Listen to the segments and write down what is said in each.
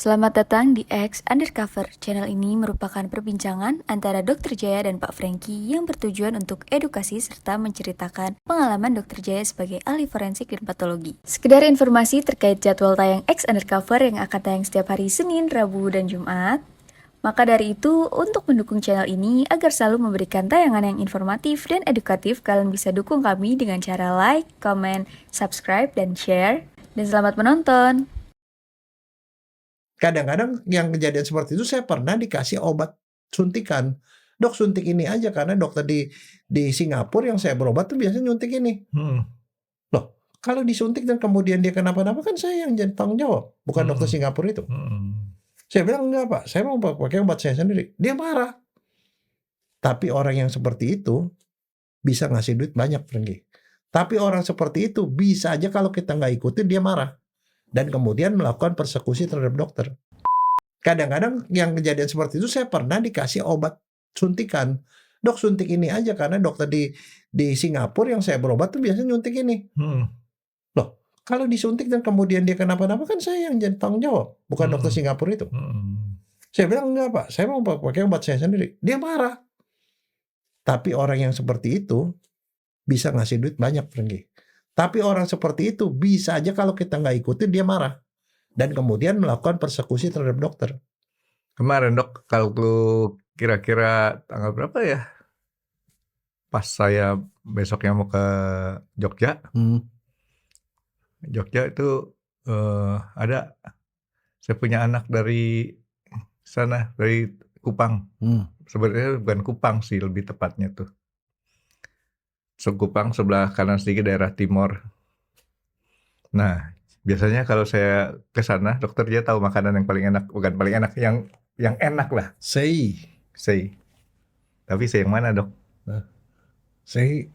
Selamat datang di X Undercover. Channel ini merupakan perbincangan antara Dr. Jaya dan Pak Franky yang bertujuan untuk edukasi serta menceritakan pengalaman Dr. Jaya sebagai ahli forensik dan patologi. Sekedar informasi terkait jadwal tayang X Undercover yang akan tayang setiap hari Senin, Rabu, dan Jumat. Maka dari itu, untuk mendukung channel ini agar selalu memberikan tayangan yang informatif dan edukatif, kalian bisa dukung kami dengan cara like, comment, subscribe, dan share. Dan selamat menonton! Kadang-kadang yang kejadian seperti itu saya pernah dikasih obat suntikan. Dok, suntik ini aja, karena dokter di Singapura yang saya berobat tuh biasanya nyuntik ini. Loh, kalau disuntik dan kemudian dia kenapa-napa kan saya yang jadi tanggung jawab, bukan dokter Singapura itu. Saya bilang, enggak Pak, saya mau pakai obat saya sendiri. Dia marah. Tapi orang yang seperti itu bisa ngasih duit banyak, Franky. Tapi orang seperti itu bisa aja kalau kita nggak ikutin dia marah. Dan kemudian melakukan persekusi terhadap dokter. Kadang-kadang yang kejadian seperti itu saya pernah dikasih obat suntikan. Dok, suntik ini aja, karena dokter di Singapura yang saya berobat tuh biasanya nyuntik ini. Loh, kalau disuntik dan kemudian dia kenapa-napa kan saya yang jadi tanggung jawab, bukan dokter Singapura itu. Saya bilang, enggak Pak, saya mau pakai obat saya sendiri. Dia marah. Tapi orang yang seperti itu bisa ngasih duit banyak, Franky. Tapi orang seperti itu bisa aja kalau kita nggak ikutin dia marah. Dan kemudian melakukan persekusi terhadap dokter. Kemarin dok, kalau kira-kira tanggal berapa ya? Pas saya besoknya mau ke Jogja. Jogja itu ada, saya punya anak dari sana, dari Kupang. Sebenarnya bukan Kupang sih, lebih tepatnya tuh. Kupang sebelah kanan sedikit daerah timur. Nah, biasanya kalau saya ke sana, dokter dia tahu makanan yang paling enak, bukan paling enak, yang enak lah. Sei. Tapi sei yang mana dok? Sei.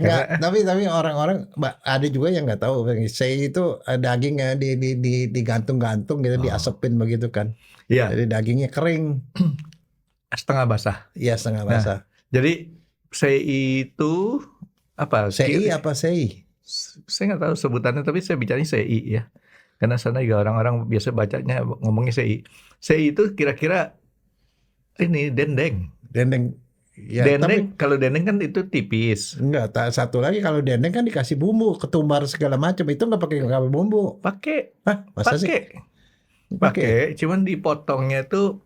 Enggak, tapi orang-orang ada juga yang nggak tahu. Sei itu dagingnya digantung-gantung gitu, diasepin begitu kan. Iya. Jadi dagingnya kering. Setengah basah. Iya, setengah basah. Jadi sei itu apa? Sei apa sei? Saya nggak tahu sebutannya, tapi saya bicaranya sei ya. Karena sana juga orang-orang biasa bacanya ngomongnya sei. Sei itu kira-kira ini dendeng. Ya, dendeng, kalau dendeng kan itu tipis. Enggak, satu lagi kalau dendeng kan dikasih bumbu, ketumbar segala macam, itu nggak pakai bumbu. Pakai. Hah, masa sih? Pakai, cuman dipotongnya itu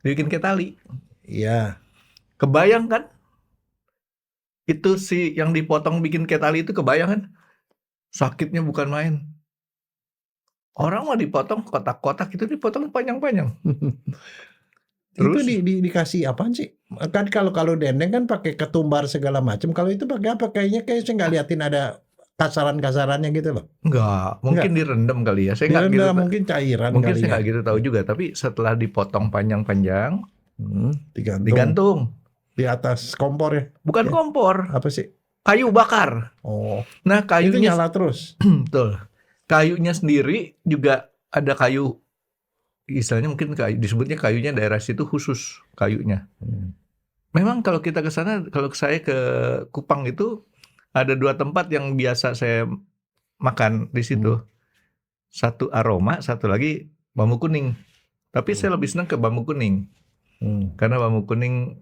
dibikin kayak tali. Iya. Kebayang kan? Itu sih yang dipotong bikin kayak tali itu, kebayang kan? Sakitnya bukan main. Orang mah dipotong kotak-kotak, itu dipotong panjang-panjang. Terus itu dikasih apaan sih? Kan kalau dendeng kan pakai ketumbar segala macam. Kalau itu pakai apa? Kayaknya saya nggak liatin ada kasaran-kasarannya gitu loh. Enggak, mungkin direndam kali ya. Saya nggak gitu. Mungkin cairan mungkin kali saya ya. nggak gitu tahu juga. Tapi setelah dipotong panjang-panjang, digantung di atas kompor ya? Bukan kompor. Apa sih? Kayu bakar. Oh. Nah, kayunya itu nyala terus. Betul. Kayunya sendiri juga ada kayu, istilahnya mungkin disebutnya kayunya daerah situ khusus kayunya. Memang kalau kita ke sana, kalau saya ke Kupang itu ada 2 tempat yang biasa saya makan di situ. Satu aroma, satu lagi bambu kuning. Tapi saya lebih senang ke bambu kuning. Karena bambu kuning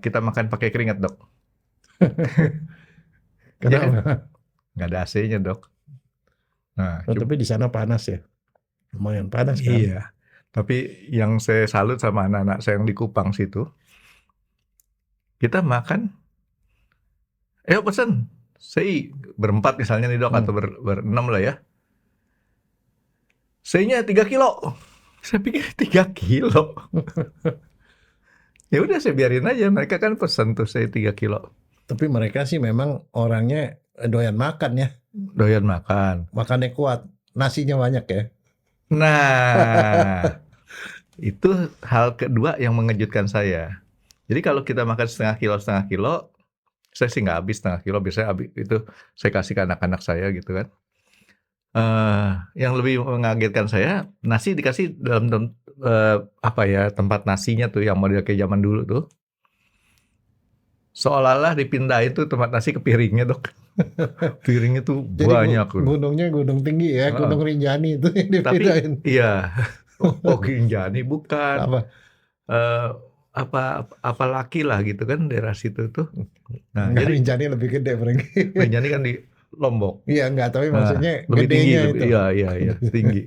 kita makan pakai keringat, Dok. Kenapa? Nggak ada AC-nya, Dok. Nah, tapi di sana panas ya. Lumayan panas kan. Iya. Tapi yang saya salut sama anak-anak saya yang di Kupang situ, kita makan, ayo pesen, sei berempat misalnya nih dok, atau berenam lah ya. Sei-nya 3 kilo. Saya pikir 3 kilo. Ya udah saya biarin aja, mereka kan pesen tuh sei 3 kilo. Tapi mereka sih memang orangnya doyan makan ya. Doyan makan. Makannya kuat, nasinya banyak ya. Nah, itu hal kedua yang mengejutkan saya. Jadi kalau kita makan setengah kilo, saya sih nggak habis setengah kilo, biasanya habis itu saya kasih ke anak-anak saya gitu kan. Yang lebih mengagetkan saya, nasi dikasih dalam tempat nasinya tuh yang model kayak zaman dulu tuh. seolah-olah dipindahin tuh tempat nasi ke piringnya, Dok. Piringnya tuh Jadi banyak. gunungnya gunung tinggi ya, Gunung Rinjani itu yang Tapi dipindahin. iya, Rinjani bukan. Apa? Apa laki lah gitu kan daerah situ tuh. Nah, Nggak, jadi Rinjani lebih gede, Frank. Rinjani kan di Lombok. Iya, enggak, tapi Nah, maksudnya lebih tinggi, gedenya itu. iya, tinggi.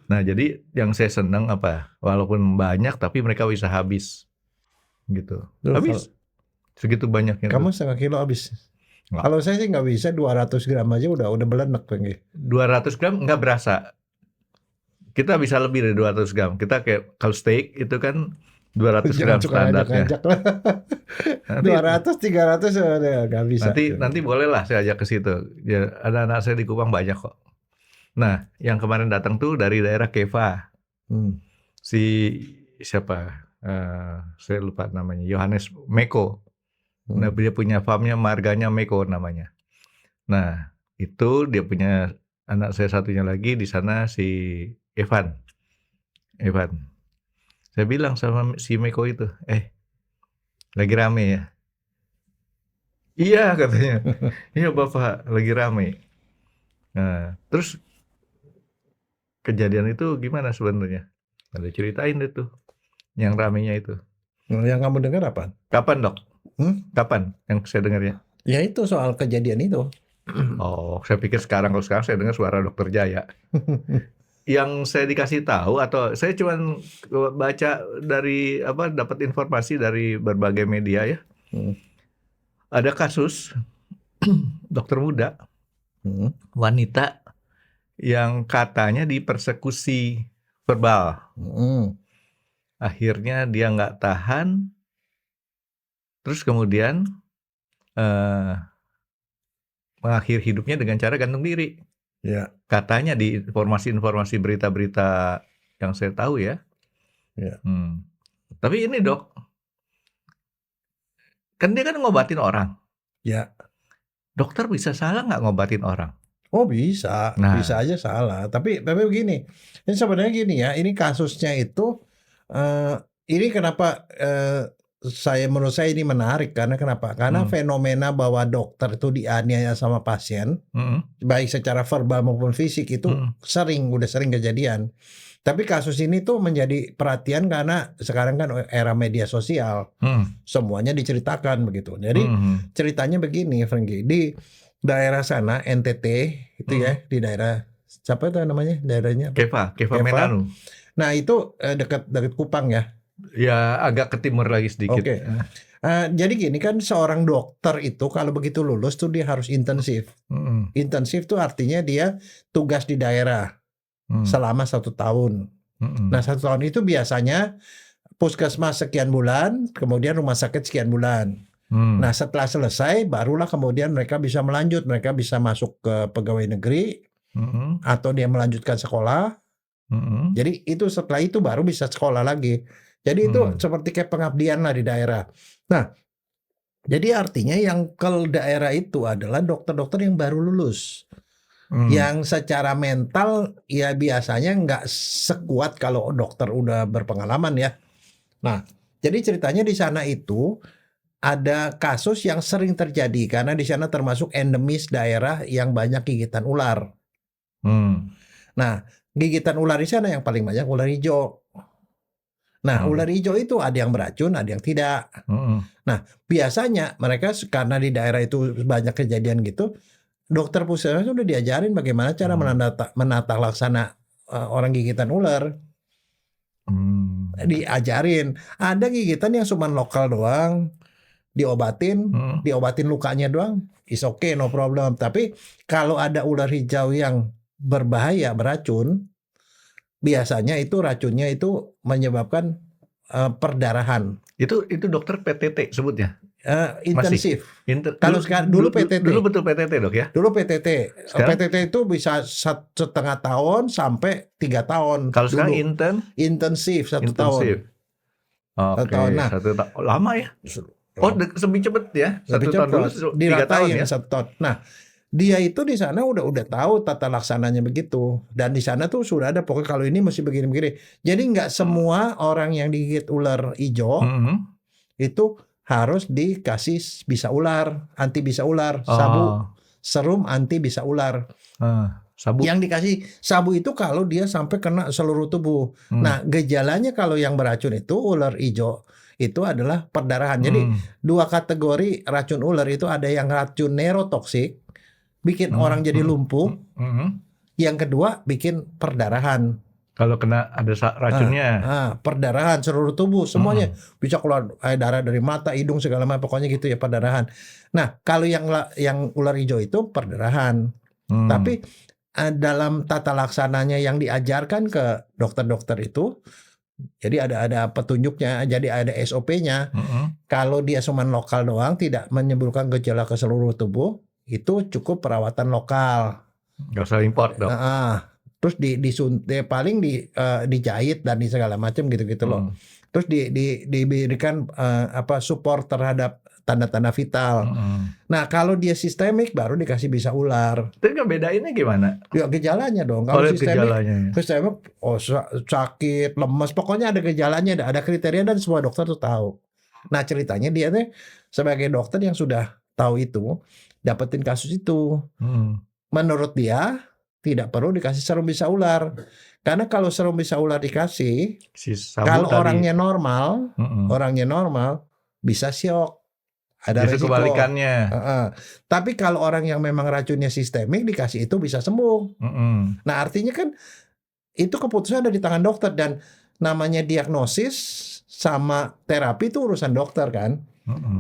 Nah, jadi yang saya senang apa? Walaupun banyak tapi mereka bisa habis. Gitu. Loh, Habis segitu banyaknya. Kamu setengah kilo habis. Nggak. Kalau saya sih nggak bisa, 200 gram aja udah belenek, Frank. 200 gram nggak berasa. Kita bisa lebih dari 200 gram. Kita kayak kalau steak itu kan 200 gram standarnya. Ngajak lah. 200, 300 udah nggak bisa. Nanti bolehlah saya ajak ke situ. Ya, ada anak saya di Kupang banyak kok. Nah, yang kemarin datang tuh dari daerah Keva. Si siapa? Saya lupa namanya. Yohanes Meko. Nah, dia punya farmnya, marganya Meko namanya. Nah, itu dia punya anak saya satunya lagi di sana, si Evan. Saya bilang sama si Meko itu, lagi rame ya? Iya katanya, iya Bapak lagi rame. Nah, terus kejadian itu gimana sebenarnya? Ada ceritain deh tuh, yang ramenya itu. Yang kamu dengar apa? Kapan, Dok? Kapan yang saya dengarnya? Ya itu soal kejadian itu. Oh, saya pikir sekarang. Kalau sekarang saya dengar suara Dokter Jaya. Yang saya dikasih tahu atau saya cuma baca dari dapat informasi dari berbagai media ya. Ada kasus dokter muda, wanita yang katanya dipersekusi verbal. Akhirnya dia nggak tahan, terus kemudian mengakhiri hidupnya dengan cara gantung diri. Ya. Katanya di informasi-informasi berita-berita yang saya tahu ya. Tapi ini Dok, kan dia kan ngobatin orang. Ya. Dokter bisa salah nggak ngobatin orang? Oh bisa, bisa aja salah. Tapi begini, ini sebenarnya gini ya, ini kasusnya itu, ini kenapa menurut saya ini menarik karena kenapa? Karena fenomena bahwa dokter itu dianiaya sama pasien, baik secara verbal maupun fisik itu udah sering kejadian. Tapi kasus ini tuh menjadi perhatian karena sekarang kan era media sosial, semuanya diceritakan begitu. Jadi ceritanya begini, Franky, di daerah sana NTT itu ya, di daerah siapa itu namanya daerahnya? Keva Menanu. Nah itu dekat Kupang ya. Ya agak ke timur lagi sedikit. Oke. Jadi gini kan, seorang dokter itu kalau begitu lulus tuh dia harus intensif. Intensif tuh artinya dia tugas di daerah selama 1 tahun. Nah 1 tahun itu biasanya puskesmas sekian bulan, kemudian rumah sakit sekian bulan. Nah setelah selesai barulah kemudian mereka bisa melanjut, mereka bisa masuk ke pegawai negeri atau dia melanjutkan sekolah. Jadi itu setelah itu baru bisa sekolah lagi. Jadi itu seperti kayak pengabdian lah di daerah. Nah, jadi artinya yang ke daerah itu adalah dokter-dokter yang baru lulus. Yang secara mental ya biasanya nggak sekuat kalau dokter udah berpengalaman ya. Nah, jadi ceritanya di sana itu ada kasus yang sering terjadi karena di sana termasuk endemis daerah yang banyak gigitan ular. Nah, gigitan ular di sana yang paling banyak ular hijau. Nah, ular hijau itu ada yang beracun, ada yang tidak. Nah, biasanya mereka karena di daerah itu banyak kejadian gitu, dokter puskesmas sudah diajarin bagaimana cara menata laksana orang gigitan ular. Diajarin. Ada gigitan yang cuma lokal doang, diobatin lukanya doang, is okay, no problem. Tapi kalau ada ular hijau yang berbahaya, beracun, biasanya itu racunnya itu menyebabkan perdarahan. Itu dokter PTT sebutnya? Intensif. Kalau sekarang dulu PTT. Dulu betul PTT Dok ya? Dulu PTT. Sekarang? PTT itu bisa 1,5 tahun sampai 3 tahun. Kalau sekarang intensif 1 tahun. Oke. Nah, 1 tahun. Lama ya? Oh, lebih cepat ya? 1 tahun dulu 3 tahun ya? 1 tahun. Nah, dia itu di sana udah tahu tata laksananya begitu, dan di sana tuh sudah ada pokoknya kalau ini mesti begini-begini. Jadi nggak semua orang yang digigit ular hijau itu harus dikasih bisa ular, anti bisa ular, Oh, serum anti bisa ular. sabu. Yang dikasih sabu itu kalau dia sampai kena seluruh tubuh. Nah, gejalanya kalau yang beracun itu ular hijau itu adalah perdarahan. Jadi dua kategori racun ular itu, ada yang racun neurotoksik, bikin orang jadi lumpuh. Yang kedua bikin perdarahan. Kalau kena ada racunnya. Perdarahan seluruh tubuh semuanya, bisa keluar darah dari mata, hidung, segala macam, pokoknya gitu ya, perdarahan. Nah, kalau yang ular hijau itu perdarahan. Tapi dalam tata laksananya yang diajarkan ke dokter-dokter itu, jadi ada petunjuknya, jadi ada SOP-nya. Kalau dia cuma lokal doang, tidak menimbulkan gejala ke seluruh tubuh, itu cukup perawatan lokal. Nggak usah import, Dok. Terus disuntik, paling dijahit dan segala macam gitu-gitu loh. Terus diberikan support terhadap tanda-tanda vital. Nah, kalau dia sistemik baru dikasih bisa ular. Tapi ngebedainnya gimana? Ya gejalanya dong. Kalau gejalanya. sistemik sakit, lemas, pokoknya ada gejalanya, ada kriteria dan semua dokter tuh tahu. Nah, ceritanya dia tuh sebagai dokter yang sudah tahu itu, dapetin kasus itu. Menurut dia tidak perlu dikasih serum bisa ular. Karena kalau serum bisa ular dikasih, kalau orangnya normal, bisa syok. Ada resiko. Kebalikannya. Tapi kalau orang yang memang racunnya sistemik dikasih itu bisa sembuh. Nah, artinya kan itu keputusan ada di tangan dokter, dan namanya diagnosis sama terapi itu urusan dokter kan.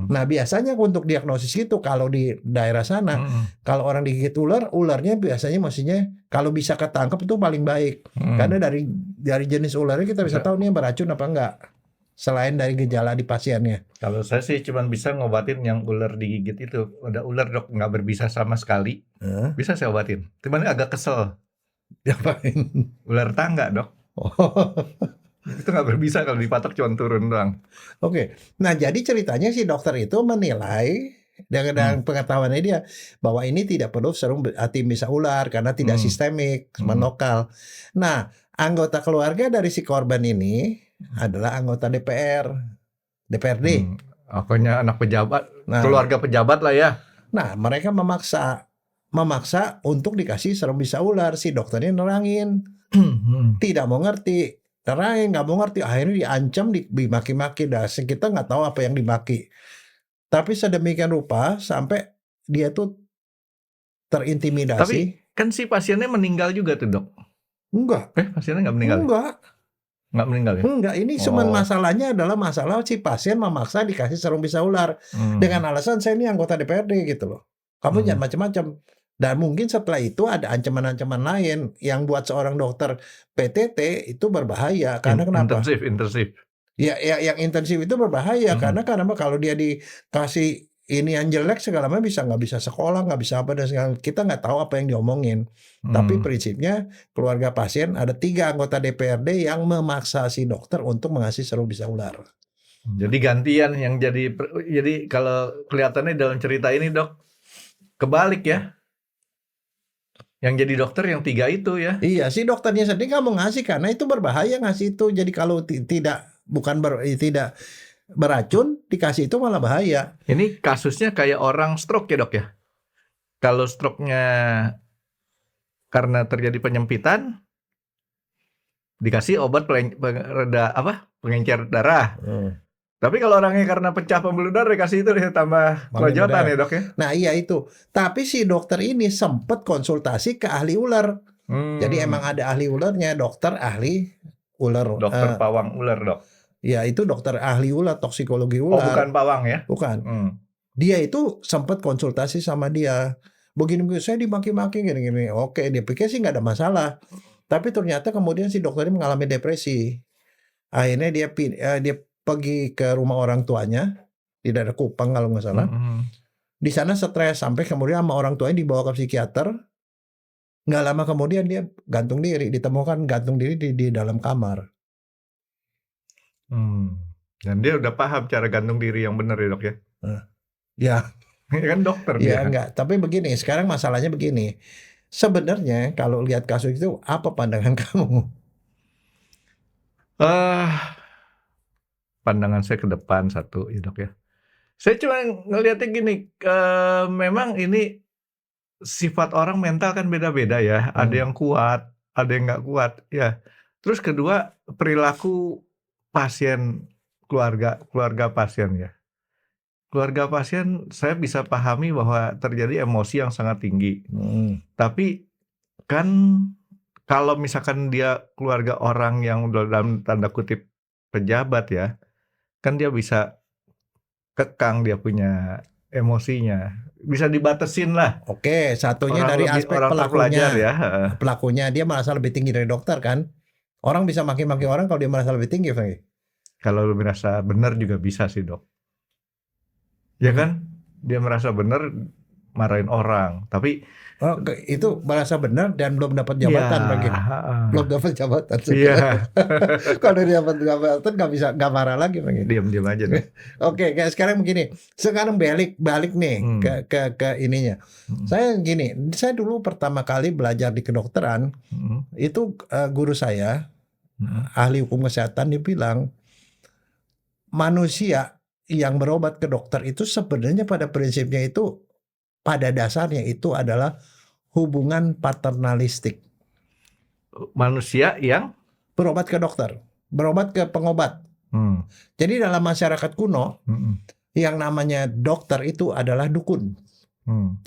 Nah, biasanya untuk diagnosis itu kalau di daerah sana, kalau orang digigit ularnya biasanya mestinya kalau bisa ketangkep itu paling baik. Karena dari jenis ularnya kita bisa tahu nih beracun apa enggak. Selain dari gejala di pasiennya. Kalau saya sih cuma bisa ngobatin yang ular digigit itu. Ada ular, Dok, nggak berbisa sama sekali. Bisa saya obatin. Cuman agak kesel. Diapain? Ular tangga, Dok. Itu nggak berbisa, kalau dipatok cuma turun doang. Oke. Nah, jadi ceritanya si dokter itu menilai dengan pengetahuannya dia bahwa ini tidak perlu serum anti bisa ular karena tidak sistemik, cuma lokal. Nah, anggota keluarga dari si korban ini adalah anggota DPRD. Pokoknya anak pejabat, keluarga pejabat lah ya. Nah, mereka memaksa untuk dikasih serum bisa ular. Si dokternya nerangin, tidak mau ngerti. Nerangin, nggak mau ngerti. Akhirnya diancam, dimaki-maki. Kita nggak tahu apa yang dimaki. Tapi sedemikian rupa sampai dia tuh terintimidasi. Tapi kan si pasiennya meninggal juga tuh, Dok. Enggak. Pasiennya nggak meninggal? Nggak meninggal ya? Enggak, ini cuma masalahnya adalah masalah si pasien memaksa dikasih serum bisa ular. Dengan alasan saya ini anggota DPRD gitu loh. Kamu jangan macam-macam. Dan mungkin setelah itu ada ancaman-ancaman lain yang buat seorang dokter PTT itu berbahaya. Karena kenapa? Intensif. Ya, yang intensif itu berbahaya. Karena kalau dia dikasih ini yang jelek segala macam, nggak bisa sekolah, nggak bisa apa, dan segala, kita nggak tahu apa yang diomongin. Tapi prinsipnya keluarga pasien ada 3 anggota DPRD yang memaksa si dokter untuk mengasih serum bisa ular. Jadi gantian yang jadi kalau kelihatannya dalam cerita ini, Dok, kebalik ya. Yang jadi dokter yang 3 itu ya. Iya, si dokternya sendiri nggak mau ngasih karena itu berbahaya ngasih itu. Jadi kalau tidak beracun dikasih itu malah bahaya. Ini kasusnya kayak orang stroke ya, Dok ya. Kalau stroke-nya karena terjadi penyempitan, dikasih obat pengencer darah. Tapi kalau orangnya karena pecah pembuluh darah dikasih itu tambah kelanjutan ya, Dok ya. Nah, iya itu. Tapi si dokter ini sempat konsultasi ke ahli ular. Jadi emang ada ahli ularnya, dokter ahli ular. Dokter pawang ular, Dok. Ya, itu dokter ahli ular, toksikologi ular. Oh, bukan pawang ya? Bukan. Dia itu sempat konsultasi sama dia. Begini, saya dimaki-maki gini-gini. Oke, dia pikir sih nggak ada masalah. Tapi ternyata kemudian si dokter ini mengalami depresi. Akhirnya dia pergi ke rumah orang tuanya di daerah Kupang kalau nggak salah. Di sana stres sampai kemudian sama orang tuanya dibawa ke psikiater. Nggak lama kemudian dia gantung diri, ditemukan gantung diri di dalam kamar. Dan dia udah paham cara gantung diri yang benar ya, Dok ya. Ya. Kan dokter ya dia. Enggak, tapi begini, sekarang masalahnya begini. Sebenarnya kalau lihat kasus itu apa pandangan kamu? Pandangan saya ke depan satu ya, Dok ya. Saya cuma ngelihatnya gini, memang ini sifat orang mental kan beda-beda ya. Ada yang kuat, ada yang nggak kuat, ya. Terus kedua, perilaku pasien, keluarga pasien ya. Keluarga pasien saya bisa pahami bahwa terjadi emosi yang sangat tinggi. Tapi kan kalau misalkan dia keluarga orang yang dalam tanda kutip pejabat ya, kan dia bisa kekang dia punya emosinya. Bisa dibatasin lah. Oke, satunya dari aspek orang terpelajar pelakunya. ya. Pelakunya dia merasa lebih tinggi dari dokter kan? Orang bisa maki-maki orang kalau dia merasa lebih tinggi, Franky. Kalau lu merasa benar juga bisa sih, Dok. Ya kan? Dia merasa benar marahin orang, tapi itu merasa benar dan belum dapat jabatan, Franky. Belum dapat jabatan. Iya. Kalau dia dapat jabatan nggak marah lagi, Franky. Diam-diam aja deh. Oke, kayak sekarang begini. Sekarang balik nih ke ininya. Saya gini, saya dulu pertama kali belajar di kedokteran, itu guru saya, ahli hukum kesehatan, dia bilang manusia yang berobat ke dokter itu sebenarnya pada prinsipnya itu, pada dasarnya itu adalah hubungan paternalistik. Manusia yang berobat ke dokter, berobat ke pengobat. Jadi dalam masyarakat kuno, yang namanya dokter itu adalah dukun.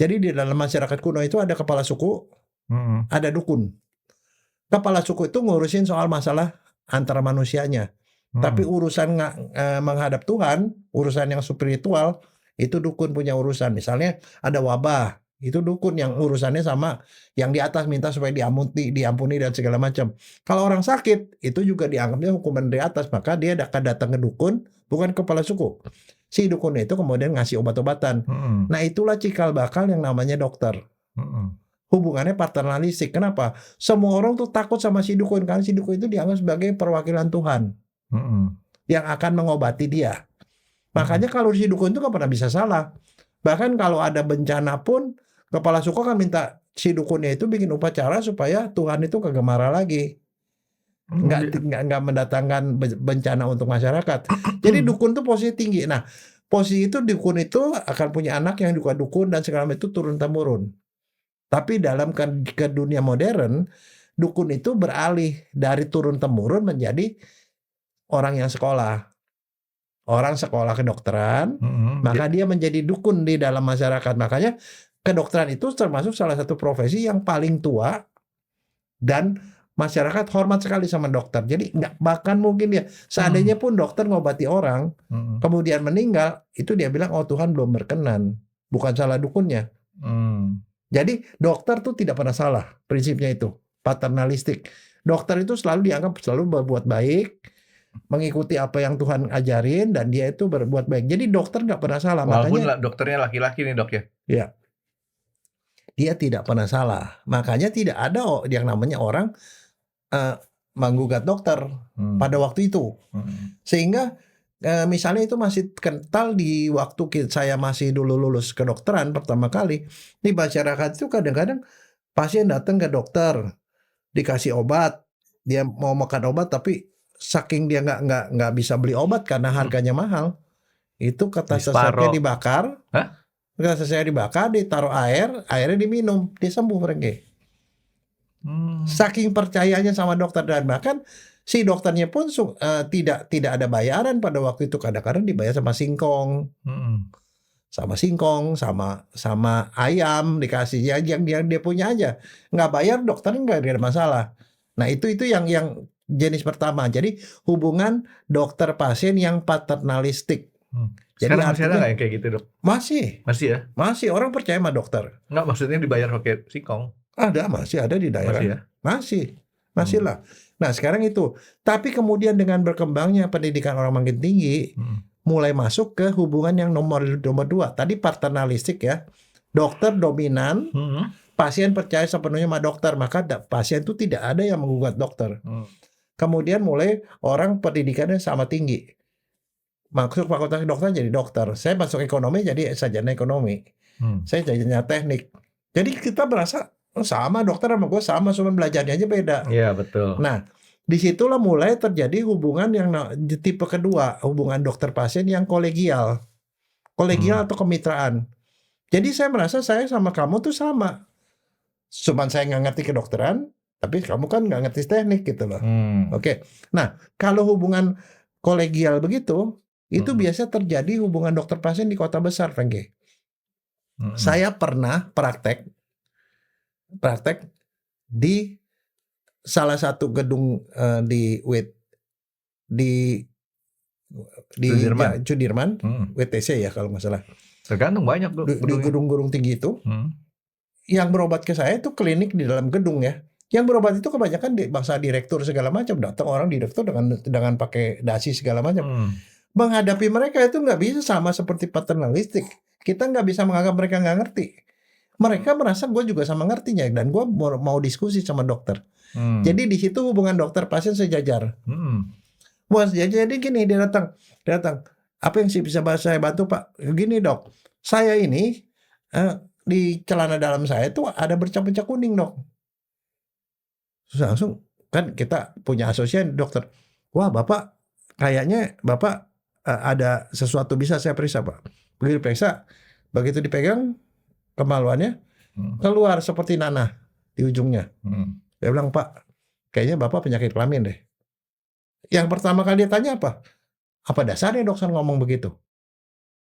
Jadi di dalam masyarakat kuno itu ada kepala suku, ada dukun. Kepala suku itu ngurusin soal masalah antara manusianya. Tapi urusan menghadap Tuhan, urusan yang spiritual, itu dukun punya urusan. Misalnya ada wabah, itu dukun yang urusannya sama yang di atas, minta supaya diampuni dan segala macam. Kalau orang sakit, itu juga dianggapnya hukuman dari atas, maka dia akan datang ke dukun, bukan kepala suku. Si dukun itu kemudian ngasih obat-obatan. Nah itulah cikal bakal yang namanya dokter. Hubungannya paternalistik. Kenapa? Semua orang tuh takut sama si dukun, karena si dukun itu dianggap sebagai perwakilan Tuhan yang akan mengobati dia. Makanya kalau si dukun itu gak pernah bisa salah. Bahkan kalau ada bencana pun, kepala suku kan minta si dukunnya itu bikin upacara supaya Tuhan itu kagak marah lagi. Nggak mendatangkan bencana untuk masyarakat. Jadi dukun itu posisi tinggi. Nah, posisi itu dukun itu akan punya anak yang juga dukun dan segala macam itu turun-temurun. Tapi dalam ke dunia modern, dukun itu beralih dari turun-temurun menjadi orang yang sekolah. Orang sekolah kedokteran, maka dia menjadi dukun di dalam masyarakat. Makanya kedokteran itu termasuk salah satu profesi yang paling tua dan masyarakat hormat sekali sama dokter. Jadi nggak bahkan mungkin dia seandainya pun dokter ngobati orang, kemudian meninggal, itu dia bilang oh Tuhan belum berkenan, bukan salah dukunnya. Jadi dokter tuh tidak pernah salah, prinsipnya itu paternalistik. Dokter itu selalu dianggap selalu berbuat baik, mengikuti apa yang Tuhan ajarin, dan dia itu berbuat baik. Jadi dokter nggak pernah salah. Walaupun makanya dokternya laki-laki nih dok ya. Ya, dia tidak pernah salah. Makanya tidak ada yang namanya orang menggugat dokter pada waktu itu. Sehingga misalnya itu masih kental di waktu saya masih dulu lulus kedokteran pertama kali. Di masyarakat itu kadang-kadang pasien datang ke dokter, dikasih obat, dia mau makan obat tapi saking dia nggak bisa beli obat karena harganya mahal, itu kertas resepnya dibakar, kertas resepnya dibakar, ditaruh airnya diminum, dia sembuh mereka. Saking percayanya sama dokter, dan bahkan si dokternya pun tidak ada bayaran pada waktu itu. Kadang-kadang dibayar sama singkong, sama ayam dikasih yang dia punya aja, nggak bayar dokter nggak ada masalah. Nah itu yang jenis pertama. Jadi hubungan dokter pasien yang paternalistik. Jadi sekarang masih ada nggak yang kayak gitu dok? Masih ya? Masih orang percaya sama dokter. Nggak, maksudnya dibayar pakai singkong? Masih ada di daerah. Masih ya? Masih lah. Nah sekarang itu. Tapi kemudian dengan berkembangnya pendidikan orang makin tinggi, mulai masuk ke hubungan yang nomor 2. Tadi paternalistik ya. Dokter dominan, pasien percaya sepenuhnya sama dokter, maka pasien itu tidak ada yang menggugat dokter. Kemudian mulai orang pendidikannya sama tinggi. Masuk fakultas kedokteran jadi dokter. Saya masuk ekonomi jadi sarjana ekonomi. Saya sarjana teknik. Jadi kita merasa sama dokter sama gue sama, cuma belajarnya aja beda. Iya betul. Nah disitulah mulai terjadi hubungan yang tipe kedua, hubungan dokter pasien yang kolegial. kolegial atau kemitraan. Jadi saya merasa saya sama kamu tuh sama. Cuman saya nggak ngerti kedokteran, tapi kamu kan nggak ngerti teknik gitu loh. Oke. Nah, kalau hubungan kolegial begitu, itu biasa terjadi hubungan dokter pasien di kota besar, Frankie. Saya pernah praktek di salah satu gedung di Sudirman, WTC ya kalau nggak salah. Tergantung banyak tuh. Di gedung-gedung tinggi itu. Yang berobat ke saya itu klinik di dalam gedung ya. Yang berobat itu kebanyakan bangsa direktur segala macam, datang orang direktur dengan pakai dasi segala macam. Menghadapi mereka itu nggak bisa sama seperti paternalistik. Kita nggak bisa menganggap mereka nggak ngerti. Mereka merasa gue juga sama ngertinya dan gue mau diskusi sama dokter. Jadi di situ hubungan dokter pasien sejajar. Wah, jadi gini dia datang. Apa yang bisa saya bantu Pak? Gini dok, saya ini di celana dalam saya tuh ada bercak-bercak kuning dok. Terus langsung kan kita punya asosiasi dokter. Wah bapak kayaknya bapak ada sesuatu bisa saya periksa Pak. Begitu periksa, begitu dipegang kemaluannya keluar seperti nanah di ujungnya. Dia bilang Pak, kayaknya bapak penyakit kelamin deh. Yang pertama kali dia tanya apa? Apa dasarnya dokter ngomong begitu?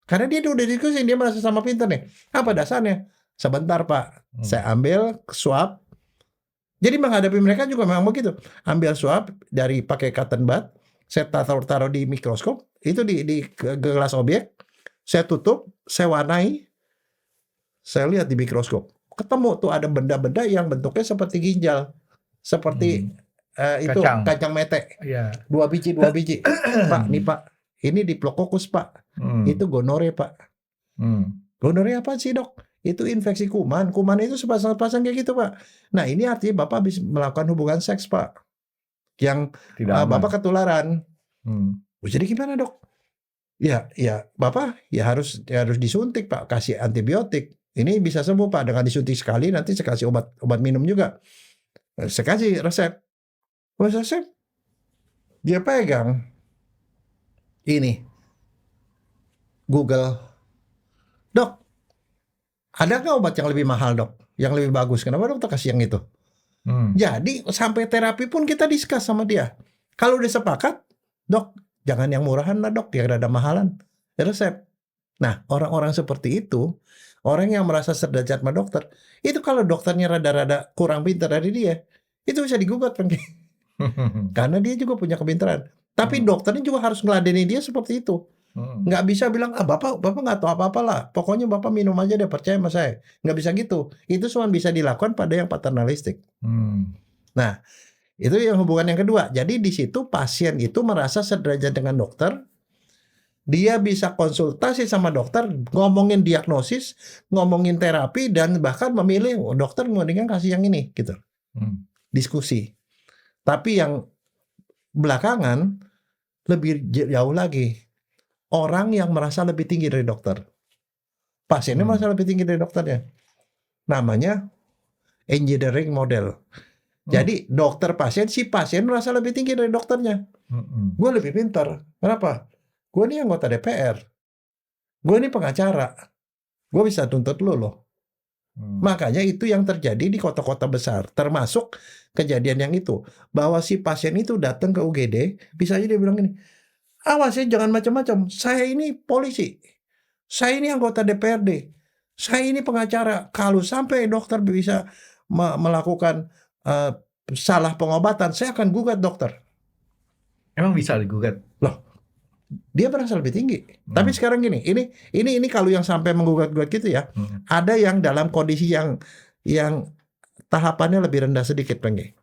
Karena dia udah diskusi, dia merasa sama pintar nih. Apa dasarnya? Sebentar Pak, saya ambil swab. Jadi menghadapi mereka juga memang begitu. Ambil swab dari pakai cotton bud, saya taruh di mikroskop, itu di gelas objek, saya tutup, saya warnai, saya lihat di mikroskop. Ketemu tuh ada benda-benda yang bentuknya seperti ginjal, seperti itu kacang mete. Dua biji. Pak, nih Pak, ini diplococcus Pak. Itu gonore Pak. Gonore apa sih dok? Itu infeksi kuman. Kuman itu sepasang-pasang kayak gitu Pak. Nah ini artinya Bapak bisa melakukan hubungan seks Pak. Yang Bapak ketularan. Jadi gimana dok? Ya Bapak ya harus disuntik Pak. Kasih antibiotik. Ini bisa sembuh Pak dengan disuntik sekali. Nanti saya kasih obat minum juga. Saya kasih resep. Resep. Dia pegang. Ini. Google. Dok, ada nggak obat yang lebih mahal dok? Yang lebih bagus? Kenapa dokter kasih yang itu? Jadi sampai terapi pun kita discuss sama dia. Kalau udah sepakat, dok, jangan yang murahan lah dok, yang ada mahalan. Resep. Nah, orang-orang seperti itu, orang yang merasa sederajat sama dokter, itu kalau dokternya rada-rada kurang pintar dari dia, itu bisa digugat kan? Karena dia juga punya kepintaran. Tapi dokternya juga harus ngeladeni dia seperti itu. Nggak bisa bilang, bapak nggak tahu apa-apa lah. Pokoknya bapak minum aja deh, percaya sama saya. Nggak bisa gitu. Itu cuma bisa dilakukan pada yang paternalistik. Nah, itu yang hubungan yang kedua. Jadi di situ pasien itu merasa sederajat dengan dokter. Dia bisa konsultasi sama dokter, ngomongin diagnosis, ngomongin terapi, dan bahkan memilih dokter mendingan kasih yang ini, gitu. Diskusi. Tapi yang belakangan lebih jauh lagi. Orang yang merasa lebih tinggi dari dokter. Pasiennya merasa lebih tinggi dari dokternya. Namanya engineering model. Jadi dokter pasien, si pasien merasa lebih tinggi dari dokternya. Gue lebih pintar. Kenapa? Gue ini anggota DPR. Gue ini pengacara. Gue bisa tuntut lu loh. Makanya itu yang terjadi di kota-kota besar. Termasuk kejadian yang itu. Bahwa si pasien itu datang ke UGD. Bisa aja dia bilang gini. Awas ya jangan macam-macam. Saya ini polisi. Saya ini anggota DPRD. Saya ini pengacara. Kalau sampai dokter bisa melakukan salah pengobatan, saya akan gugat dokter. Emang bisa digugat? Loh, dia merasa lebih tinggi. Tapi sekarang gini, ini kalau yang sampai menggugat-gugat gitu ya, ada yang dalam kondisi yang tahapannya lebih rendah sedikit, Pengge.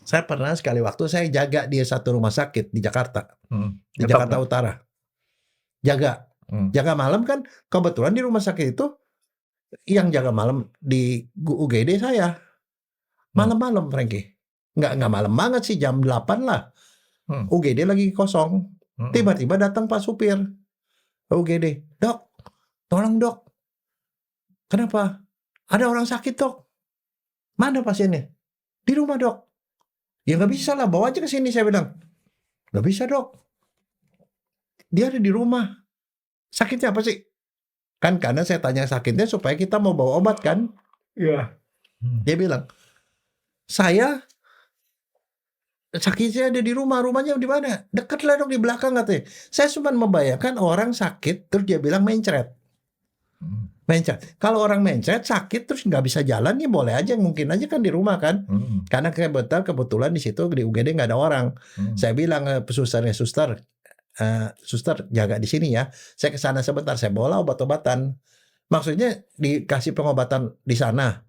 Saya pernah sekali waktu saya jaga di satu rumah sakit di Jakarta, di Jakarta Utara. Jaga malam kan, kebetulan di rumah sakit itu yang jaga malam di UGD saya. Malam-malam, Frankie. Nggak malam banget sih, jam 8 lah. UGD lagi kosong. Tiba-tiba datang Pak supir UGD. Dok, tolong dok. Kenapa? Ada orang sakit dok. Mana pasiennya? Di rumah dok. Ya nggak bisa lah, bawa aja ke sini saya bilang. Nggak bisa dok. Dia ada di rumah. sakitnya apa sih? Kan karena saya tanya sakitnya supaya kita mau bawa obat kan. Iya. Dia bilang, saya sakitnya ada di rumah. Rumahnya di mana? Dekat lah dok, di belakang katanya. Saya cuma membayangkan orang sakit terus dia bilang mencret. Mencret. Kalau orang mencret sakit terus nggak bisa jalan, ya boleh aja, mungkin aja kan di rumah kan. Karena kebetulan di situ di UGD nggak ada orang. Saya bilang susternya, suster jaga di sini ya. Saya ke sana sebentar, saya bawa obat-obatan. Maksudnya dikasih pengobatan di sana.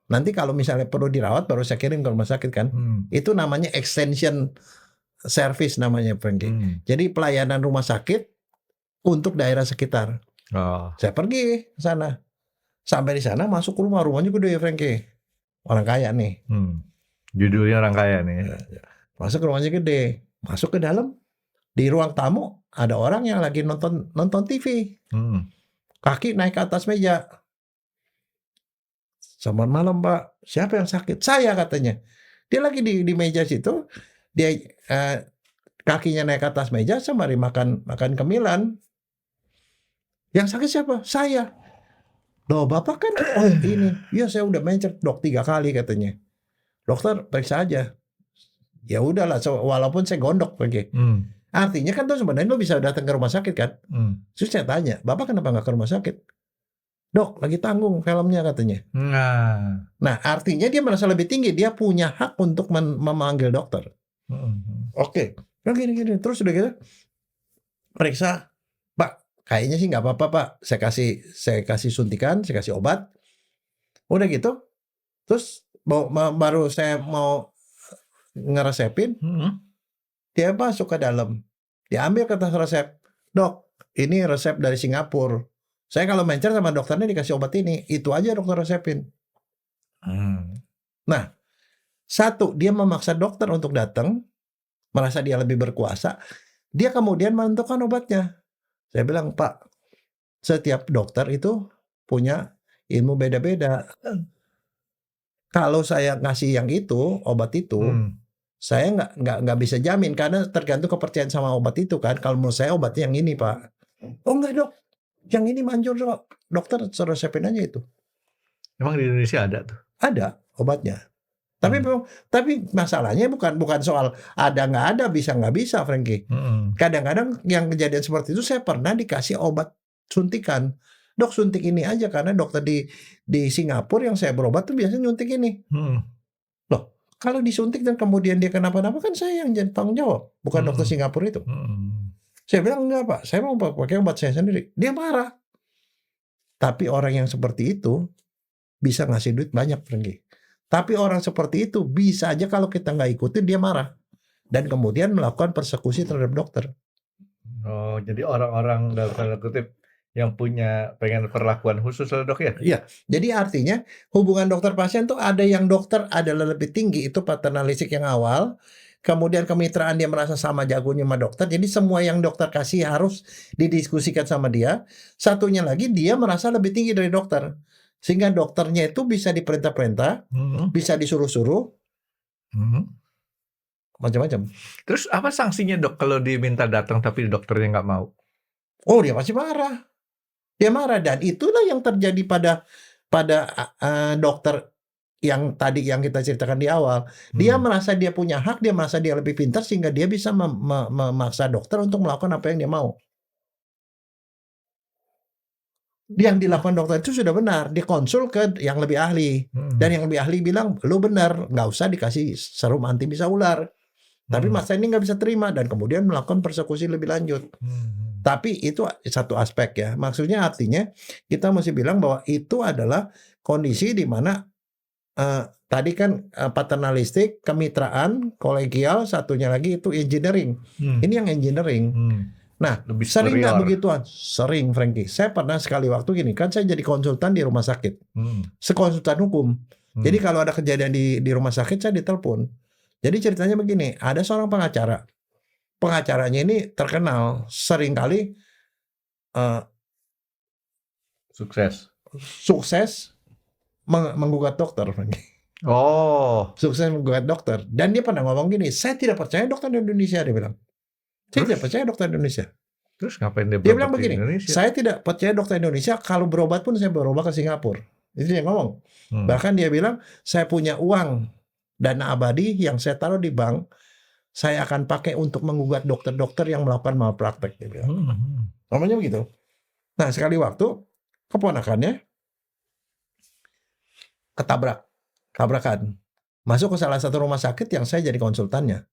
Nanti kalau misalnya perlu dirawat baru saya kirim ke rumah sakit kan. Itu namanya extension service namanya, Frankie. Jadi pelayanan rumah sakit untuk daerah sekitar. Saya pergi ke sana. Sampai di sana masuk ke rumahnya gede, Frankie. Orang kaya nih. Judulnya orang kaya nih. Masuk ke rumahnya gede. Masuk ke dalam. Di ruang tamu ada orang yang lagi nonton TV. Kaki naik ke atas meja. Selamat malam Pak. Siapa yang sakit? Saya katanya. Dia lagi di meja situ. Dia kakinya naik ke atas meja sembari makan cemilan. Yang sakit siapa? Saya. Loh Bapak kan ini. Ya saya udah mencret dok 3 kali katanya. Dokter periksa aja. Ya udahlah, walaupun saya gondok pergi. Artinya kan tuh sebenarnya lo bisa datang ke rumah sakit kan. Terus saya tanya, Bapak kenapa nggak ke rumah sakit? Dok, lagi tanggung filmnya katanya. Nah, artinya dia merasa lebih tinggi. Dia punya hak untuk memanggil dokter. Oke. Nah, gini. Terus udah gitu, periksa. Pak, kayaknya sih nggak apa-apa Pak. Saya kasih suntikan, saya kasih obat. Udah gitu. Terus baru saya mau ngeresepin. Dia masuk ke dalam. Dia ambil kertas resep. Dok, ini resep dari Singapura. Saya kalau mencret sama dokternya dikasih obat ini. Itu aja dokter resepin. Nah, satu, dia memaksa dokter untuk datang. Merasa dia lebih berkuasa. Dia kemudian menentukan obatnya. Saya bilang, Pak, setiap dokter itu punya ilmu beda-beda. Kalau saya ngasih yang itu, obat itu, saya nggak bisa jamin karena tergantung kepercayaan sama obat itu kan. Kalau menurut saya obatnya yang ini Pak. Oh enggak dok, yang ini manjur dok. Dokter suruh resepin aja itu. Emang di Indonesia ada tuh? Ada obatnya. Tapi masalahnya bukan soal ada nggak ada, bisa nggak bisa, Frankie. Kadang-kadang yang kejadian seperti itu saya pernah dikasih obat suntikan. Dok suntik ini aja karena dokter di Singapura yang saya berobat tuh biasanya nyuntik ini. Loh, kalau disuntik dan kemudian dia kenapa-napa kan saya yang jadi tanggung jawab, bukan dokter Singapura itu. Saya bilang enggak Pak, saya mau pakai obat saya sendiri. Dia marah. Tapi orang yang seperti itu bisa ngasih duit banyak, Frankie. Tapi orang seperti itu bisa aja kalau kita nggak ikutin dia marah dan kemudian melakukan persekusi terhadap dokter. Oh, jadi orang-orang dalam tanda kutip yang pengen perlakuan khusus loh dok ya? Iya, jadi artinya hubungan dokter pasien tuh ada yang dokter adalah lebih tinggi, itu paternalistik yang awal. Kemudian kemitraan dia merasa sama jagonya sama dokter. Jadi semua yang dokter kasih harus didiskusikan sama dia. Satunya lagi dia merasa lebih tinggi dari dokter. Sehingga dokternya itu bisa diperintah-perintah, bisa disuruh-suruh, macam-macam. Terus apa sanksinya dok kalau diminta datang tapi dokternya nggak mau? Oh dia pasti marah. Dia marah dan itulah yang terjadi pada dokter yang tadi yang kita ceritakan di awal. Dia merasa dia punya hak, dia merasa dia lebih pintar sehingga dia bisa memaksa dokter untuk melakukan apa yang dia mau. Yang dilakukan dokter itu sudah benar, dikonsul ke yang lebih ahli. Dan yang lebih ahli bilang, lu benar, nggak usah dikasih serum anti bisa ular. Tapi masa ini nggak bisa terima dan kemudian melakukan persekusi lebih lanjut. Tapi itu satu aspek ya. Maksudnya artinya kita mesti bilang bahwa itu adalah kondisi di mana tadi kan paternalistik, kemitraan, kolegial, satunya lagi itu engineering. Ini yang engineering. Nah, lebih sering nggak begituan? Sering, Frankie. Saya pernah sekali waktu gini, kan saya jadi konsultan di rumah sakit. Sekonsultan hukum. Jadi kalau ada kejadian di rumah sakit, saya ditelepon. Jadi ceritanya begini, ada seorang pengacara. Pengacaranya ini terkenal, seringkali sukses menggugat dokter, Frankie. Sukses menggugat dokter. Dan dia pernah ngomong gini, saya tidak percaya dokter di Indonesia, dia bilang. Saya tidak percaya dokter Indonesia. Terus ngapain dia Dia berobat bilang di begini, Indonesia? saya tidak percaya dokter Indonesia, kalau berobat pun saya berobat ke Singapura. Itu dia ngomong. Bahkan dia bilang, saya punya uang dana abadi yang saya taruh di bank, saya akan pakai untuk menggugat dokter-dokter yang melakukan malpraktek. Dia bilang. Namanya begitu. Nah, sekali waktu keponakannya tabrakan, masuk ke salah satu rumah sakit yang saya jadi konsultannya.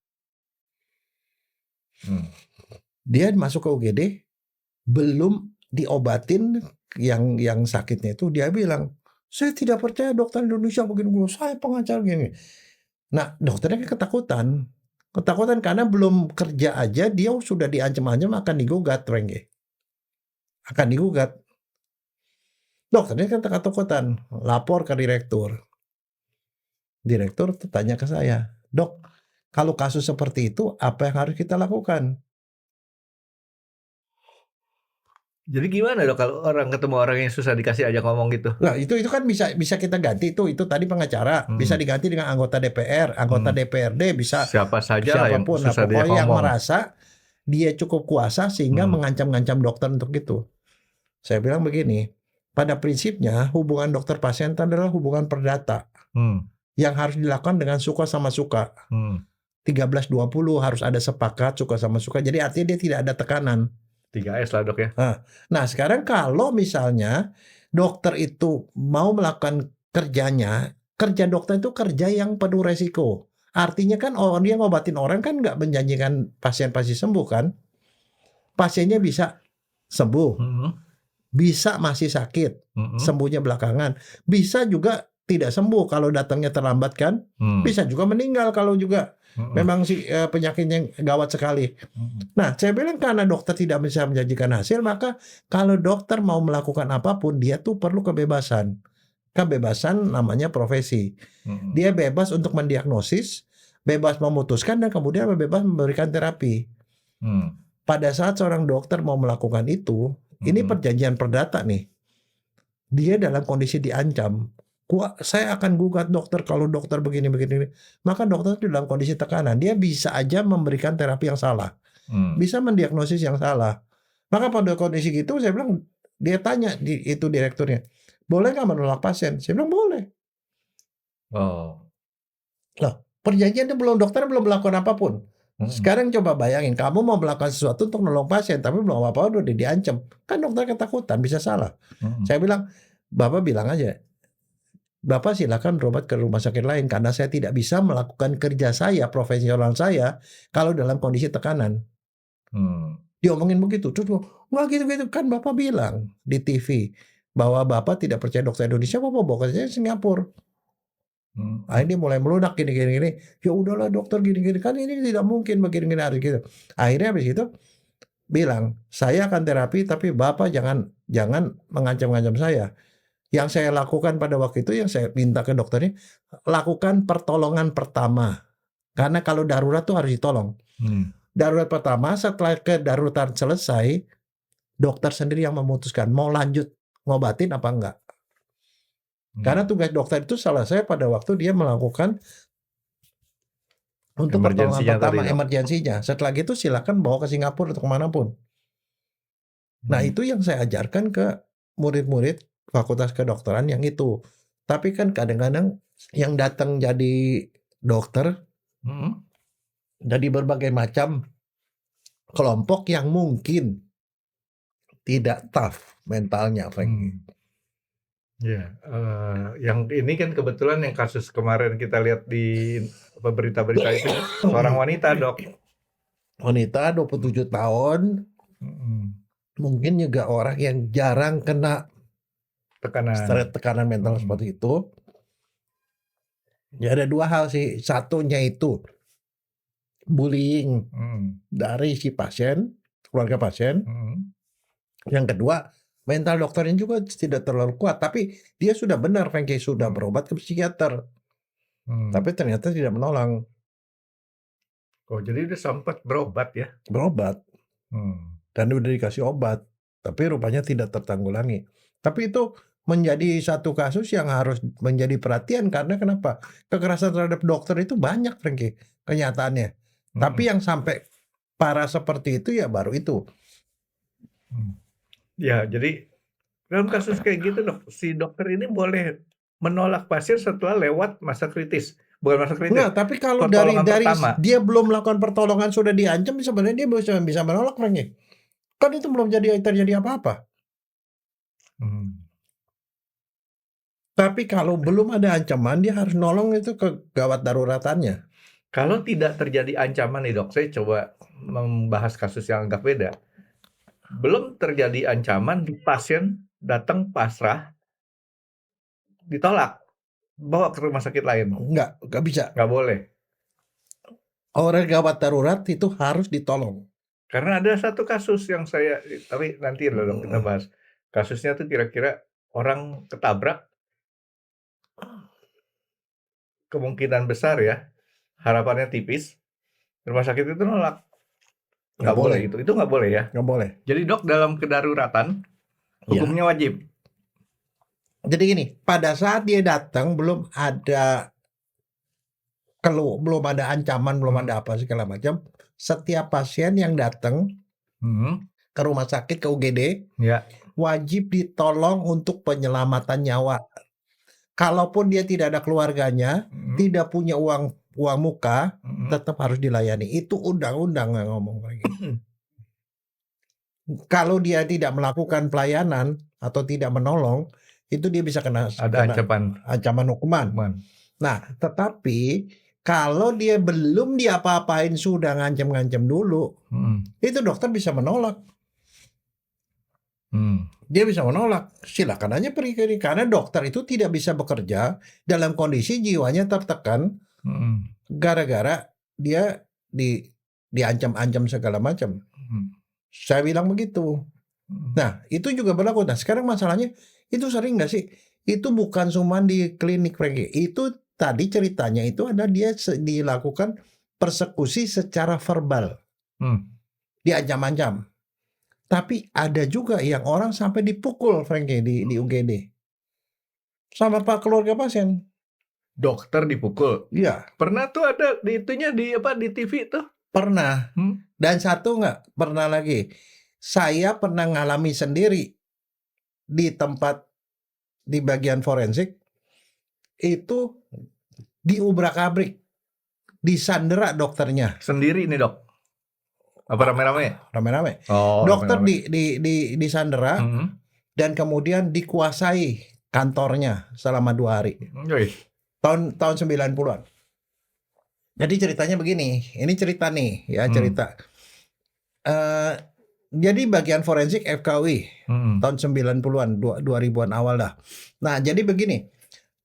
Dia masuk ke UGD, belum diobatin yang sakitnya itu, dia bilang, saya tidak percaya dokter Indonesia begini-begini, saya pengacara gini. Nah, dokternya ketakutan karena belum kerja aja dia sudah diancam-ancam akan digugat, Rengge. Akan digugat. Dokternya kan ketakutan, lapor ke direktur. Direktur tanya ke saya, "Dok, kalau kasus seperti itu apa yang harus kita lakukan?" Jadi gimana dok kalau orang ketemu orang yang susah dikasih ajak ngomong gitu? Nah, itu kan bisa kita ganti itu tadi pengacara, bisa diganti dengan anggota DPR, anggota DPRD, bisa siapa saja lah yang siapapun. Nah, susah dia pokoknya yang ngomong. merasa dia cukup kuasa sehingga mengancam-ngancam dokter untuk itu. Saya bilang begini, pada prinsipnya hubungan dokter pasien adalah hubungan perdata yang harus dilakukan dengan suka sama suka. 13-20 harus ada sepakat, suka sama suka. Jadi artinya dia tidak ada tekanan. 3S lah dok ya. Nah, sekarang kalau misalnya dokter itu mau melakukan kerjanya, kerja dokter itu kerja yang penuh resiko. Artinya kan dia ngobatin orang kan nggak menjanjikan pasien pasti sembuh kan. Pasiennya bisa sembuh, bisa masih sakit, sembuhnya belakangan. Bisa juga tidak sembuh kalau datangnya terlambat kan. Bisa juga meninggal kalau juga memang penyakitnya gawat sekali. Nah, saya bilang karena dokter tidak bisa menjanjikan hasil, maka kalau dokter mau melakukan apapun, dia tuh perlu kebebasan. Kebebasan namanya profesi. Dia bebas untuk mendiagnosis, bebas memutuskan, dan kemudian bebas memberikan terapi. Pada saat seorang dokter mau melakukan itu, ini perjanjian perdata nih. Dia dalam kondisi diancam. Saya akan gugat dokter kalau dokter begini. Maka dokter itu dalam kondisi tekanan. Dia bisa aja memberikan terapi yang salah. Bisa mendiagnosis yang salah. Maka pada kondisi gitu saya bilang, dia tanya itu direkturnya, boleh nggak menolak pasien? Saya bilang boleh. Loh, perjanjian itu dokter belum melakukan apapun. Sekarang coba bayangin, kamu mau melakukan sesuatu untuk menolong pasien, tapi belum apa-apa udah diancam. Kan dokter ketakutan, bisa salah. Saya bilang, Bapak bilang aja, Bapak silakan berobat ke rumah sakit lain karena saya tidak bisa melakukan kerja saya, profesional saya, kalau dalam kondisi tekanan. Diomongin begitu, terus nggak gitu-gitu kan Bapak bilang di TV bahwa Bapak tidak percaya dokter Indonesia, Bapak bawa ke Singapura. Akhirnya mulai melunak gini. Ya udahlah dokter gini kan ini tidak mungkin begini harus gitu. Akhirnya habis itu bilang, saya akan terapi tapi Bapak jangan mengancam-ngancam saya. Yang saya lakukan pada waktu itu, yang saya minta ke dokternya, lakukan pertolongan pertama. Karena kalau darurat tuh harus ditolong. Darurat pertama, setelah kedaruratan selesai, dokter sendiri yang memutuskan mau lanjut ngobatin apa enggak. Karena tugas dokter itu selesai pada waktu dia melakukan untuk pertolongan pertama, emergensinya. Setelah gitu silakan bawa ke Singapura atau kemanapun. Nah, itu yang saya ajarkan ke murid-murid Fakultas Kedokteran yang itu. Tapi kan kadang-kadang yang datang jadi dokter dari berbagai macam kelompok yang mungkin tidak tough mentalnya, Frank. Ya, yang ini kan kebetulan yang kasus kemarin kita lihat di berita-berita itu seorang wanita dok. Wanita 27 tahun, mungkin juga orang yang jarang kena tekanan mental seperti itu. Ya ada dua hal sih, satunya itu bullying dari si pasien, keluarga pasien. Yang kedua, mental dokternya juga tidak terlalu kuat, tapi dia sudah benar, Frankie, sudah berobat ke psikiater, tapi ternyata tidak menolong. Jadi udah sempat berobat ya? Berobat, dan udah dikasih obat, tapi rupanya tidak tertanggulangi. Tapi itu menjadi satu kasus yang harus menjadi perhatian, karena kenapa? Kekerasan terhadap dokter itu banyak, Frankie, kenyataannya. Tapi yang sampai parah seperti itu ya baru itu. Ya, jadi dalam kasus kayak gitu dok, si dokter ini boleh menolak pasien setelah lewat masa kritis, bukan masa kritis, Enggak, tapi kalau pertolongan dari pertama. dia belum melakukan pertolongan sudah diancam, sebenarnya dia bisa menolak, Franky. Kan itu belum terjadi apa-apa. Tapi kalau belum ada ancaman, dia harus nolong itu ke gawat daruratannya. Kalau tidak terjadi ancaman nih dok, saya coba membahas kasus yang agak beda. Belum terjadi ancaman, pasien datang pasrah, ditolak, bawa ke rumah sakit lain. Enggak bisa. Nggak boleh. Orang gawat darurat itu harus ditolong. Karena ada satu kasus yang tapi nanti lah dong kita bahas. Kasusnya tuh kira-kira orang ketabrak, kemungkinan besar ya, harapannya tipis, rumah sakit itu nolak. Nggak boleh itu nggak boleh ya. Nggak boleh. Jadi dok, dalam kedaruratan hukumnya wajib. Jadi gini, pada saat dia datang belum ada belum ada ancaman, belum ada apa segala macam. Setiap pasien yang datang ke rumah sakit, ke UGD, wajib ditolong untuk penyelamatan nyawa. Kalaupun dia tidak ada keluarganya, tidak punya uang muka, tetap harus dilayani. Itu undang-undang yang ngomong lagi. Kalau dia tidak melakukan pelayanan atau tidak menolong, itu dia bisa kena ancaman hukuman. Nah, tetapi kalau dia belum diapa-apain sudah ngancam-ngancam dulu, itu dokter bisa menolak. Dia bisa menolak, silakan aja pergi ke, karena dokter itu tidak bisa bekerja dalam kondisi jiwanya tertekan gara-gara dia diancam-ancam segala macam. Saya bilang begitu. Nah, itu juga berlaku. Nah, sekarang masalahnya itu sering nggak sih? Itu bukan cuma di klinik, Franky. Itu tadi ceritanya itu ada dia dilakukan persekusi secara verbal, diancam-ancam. Tapi ada juga yang orang sampai dipukul, Franky, di UGD sama pak keluarga pasien. Dokter dipukul? Iya. Pernah tuh ada di TV tuh? Pernah. Dan satu nggak pernah lagi. Saya pernah ngalami sendiri di tempat di bagian forensik itu diubrak-abrik, disandera dokternya. Sendiri nih dok? Apa rame-rame? Rame-rame. Dokter disandera dan kemudian dikuasai kantornya selama 2 hari. Tahun 90-an. Jadi ceritanya begini, ini cerita nih ya, cerita. Jadi bagian forensik FKUI tahun 90-an, 2000-an awal dah. Nah, jadi begini.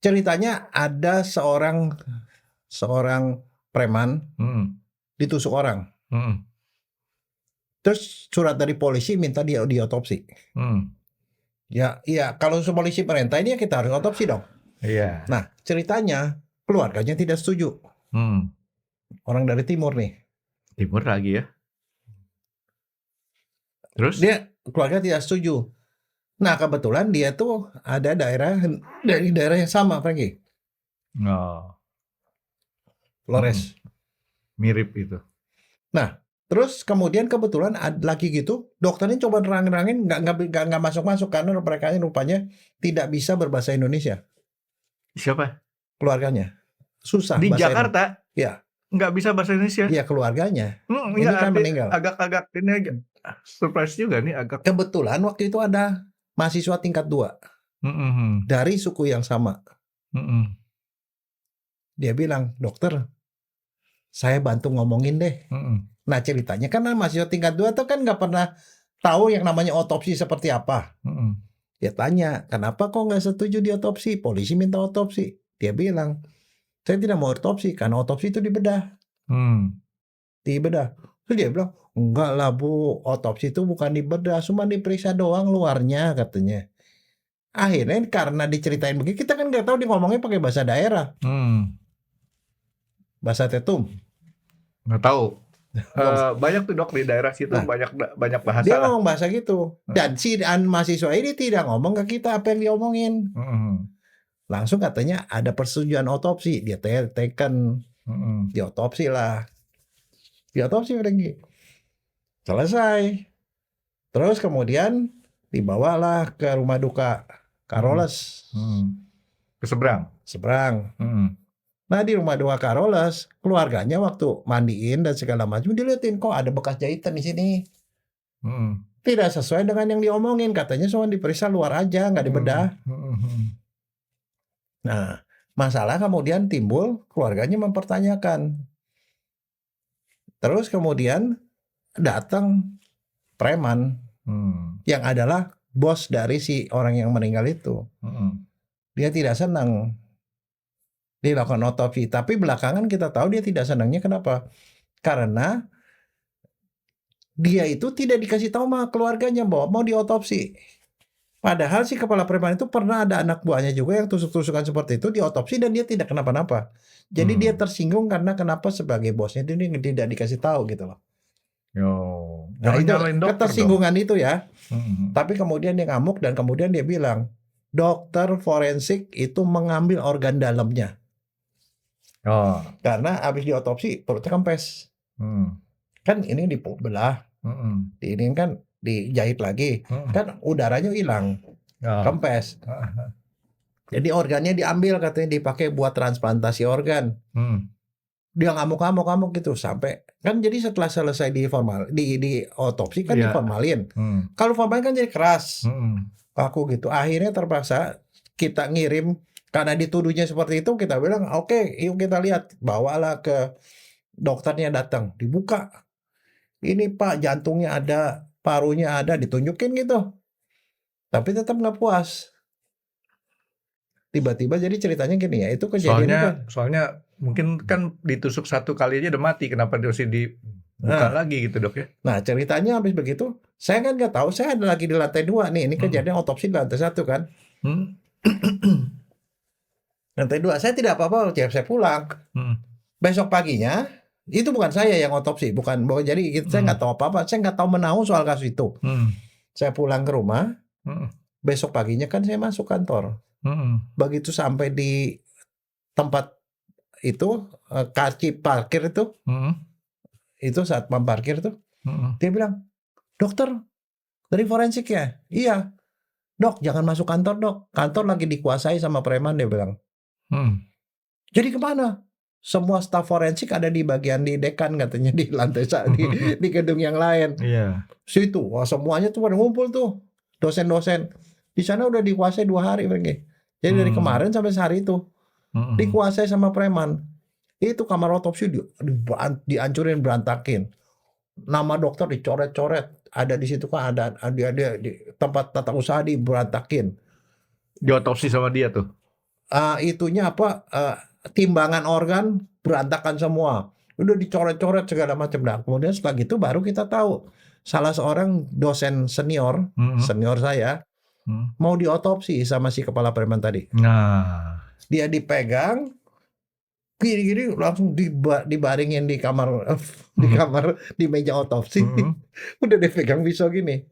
Ceritanya ada seorang preman ditusuk orang. Terus surat dari polisi minta dia diotopsi. Ya, kalau polisi perintah ini ya kita harus otopsi dong. Iya. Nah, ceritanya keluarganya tidak setuju. Orang dari timur nih. Timur lagi ya. Terus? Dia keluarga tidak setuju. Nah, kebetulan dia tuh ada dari daerah yang sama, Franky. Flores. Mirip itu. Nah, terus kemudian kebetulan lagi gitu, dokternya coba nerangin nggak masuk karena mereka rupanya tidak bisa berbahasa Indonesia. Siapa? Keluarganya. Susah. Di Jakarta? Iya. Nggak bisa bahasa Indonesia? Iya, keluarganya. Ini kan meninggal. Agak ini aja. Surprise juga nih agak. Kebetulan waktu itu ada mahasiswa tingkat 2 dari suku yang sama. Dia bilang, dokter, saya bantu ngomongin deh. Nah, ceritanya kan mahasiswa tingkat 2 tuh kan nggak pernah tahu yang namanya otopsi seperti apa. Dia tanya, kenapa kok nggak setuju diotopsi? Polisi minta otopsi. Dia bilang, saya tidak mau otopsi karena otopsi itu dibedah. Dibedah. Terus dia bilang, enggak lah Bu, otopsi itu bukan dibedah, cuma diperiksa doang luarnya katanya. Akhirnya karena diceritain begitu, kita kan nggak tahu dia ngomongnya pakai bahasa daerah. Bahasa Tetum. Nggak tahu. Banyak tuh dok di daerah situ, banyak bahasa. Dia ngomong bahasa gitu. Dan si mahasiswa ini tidak ngomong ke kita apa yang dia omongin. Langsung katanya ada persetujuan otopsi. Dia tekan. Diotopsi lah. Diotopsi lagi. Selesai. Terus kemudian dibawalah ke rumah duka Carolus Ke seberang. Nah di rumah duka Carolus, keluarganya waktu mandiin dan segala macam dilihatin kok ada bekas jahitan di sini. Tidak sesuai dengan yang diomongin, katanya cuma diperiksa luar aja, nggak dibedah. Nah, masalah kemudian timbul, keluarganya mempertanyakan. Terus kemudian datang preman yang adalah bos dari si orang yang meninggal itu. Dia tidak senang dilakukan otopsi, tapi belakangan kita tahu dia tidak senangnya kenapa? Karena dia itu tidak dikasih tahu sama keluarganya bahwa mau diotopsi. Padahal si kepala preman itu pernah ada anak buahnya juga yang tusuk-tusukan seperti itu diotopsi dan dia tidak kenapa-napa. Jadi dia tersinggung karena kenapa sebagai bosnya dia tidak dikasih tahu gitu loh. Nah itu ketersinggungan dong. Itu ya. Tapi kemudian dia ngamuk dan kemudian dia bilang, dokter forensik itu mengambil organ dalamnya. Karena habis diotopsi perutnya kempes. Kan ini dibelah, ini kan dijahit lagi, kan udaranya hilang, kempes. Jadi organnya diambil, katanya dipakai buat transplantasi organ. Dia ngamuk gitu sampai kan jadi setelah selesai di otopsi kan diformalin. Kalau formalin kan jadi keras, kaku gitu. Akhirnya terpaksa kita ngirim. Karena dituduhnya seperti itu, kita bilang, oke, yuk kita lihat. Bawalah ke dokternya datang, dibuka. Ini Pak, jantungnya ada, parunya ada, ditunjukin gitu. Tapi tetap nggak puas. Tiba-tiba jadi ceritanya gini ya, itu kejadian soalnya mungkin kan ditusuk satu kali aja udah mati, kenapa masih dibuka lagi gitu dok ya? Nah ceritanya habis begitu, saya kan nggak tahu, saya ada lagi di lantai 2 nih, ini kejadian otopsi di lantai 1 kan. Lantai 2, saya tidak apa-apa, saya pulang. Besok paginya, itu bukan saya yang otopsi, bukan jadi saya nggak tahu apa-apa, saya nggak tahu menahu soal kasus itu. Saya pulang ke rumah, besok paginya kan saya masuk kantor. Begitu sampai di tempat itu, karci parkir itu saat parkir itu, dia bilang, dokter dari forensik ya? Iya. Dok, jangan masuk kantor dok, kantor lagi dikuasai sama preman, dia bilang. Jadi kemana? Semua staf forensik ada di bagian di dekan, katanya di lantai di gedung yang lain. Situ, wah semuanya tuh pada ngumpul tuh, dosen-dosen. Di sana udah dikuasai 2 hari pergi. Jadi dari kemarin sampai sehari itu dikuasai sama preman. Itu kamar otopsi dihancurin, berantakin. Nama dokter dicoret-coret. Ada di situ kan ada di tempat tata usaha diberantakin. Diotopsi sama dia tuh. Itunya apa? Timbangan organ berantakan semua. Udah dicoret-coret segala macam. Nah, kemudian setelah gitu baru kita tahu salah seorang dosen senior saya mau diotopsi sama si kepala preman tadi. Nah, dia dipegang gini-gini langsung dibaringin di kamar di meja otopsi. Udah dipegang pisau gini.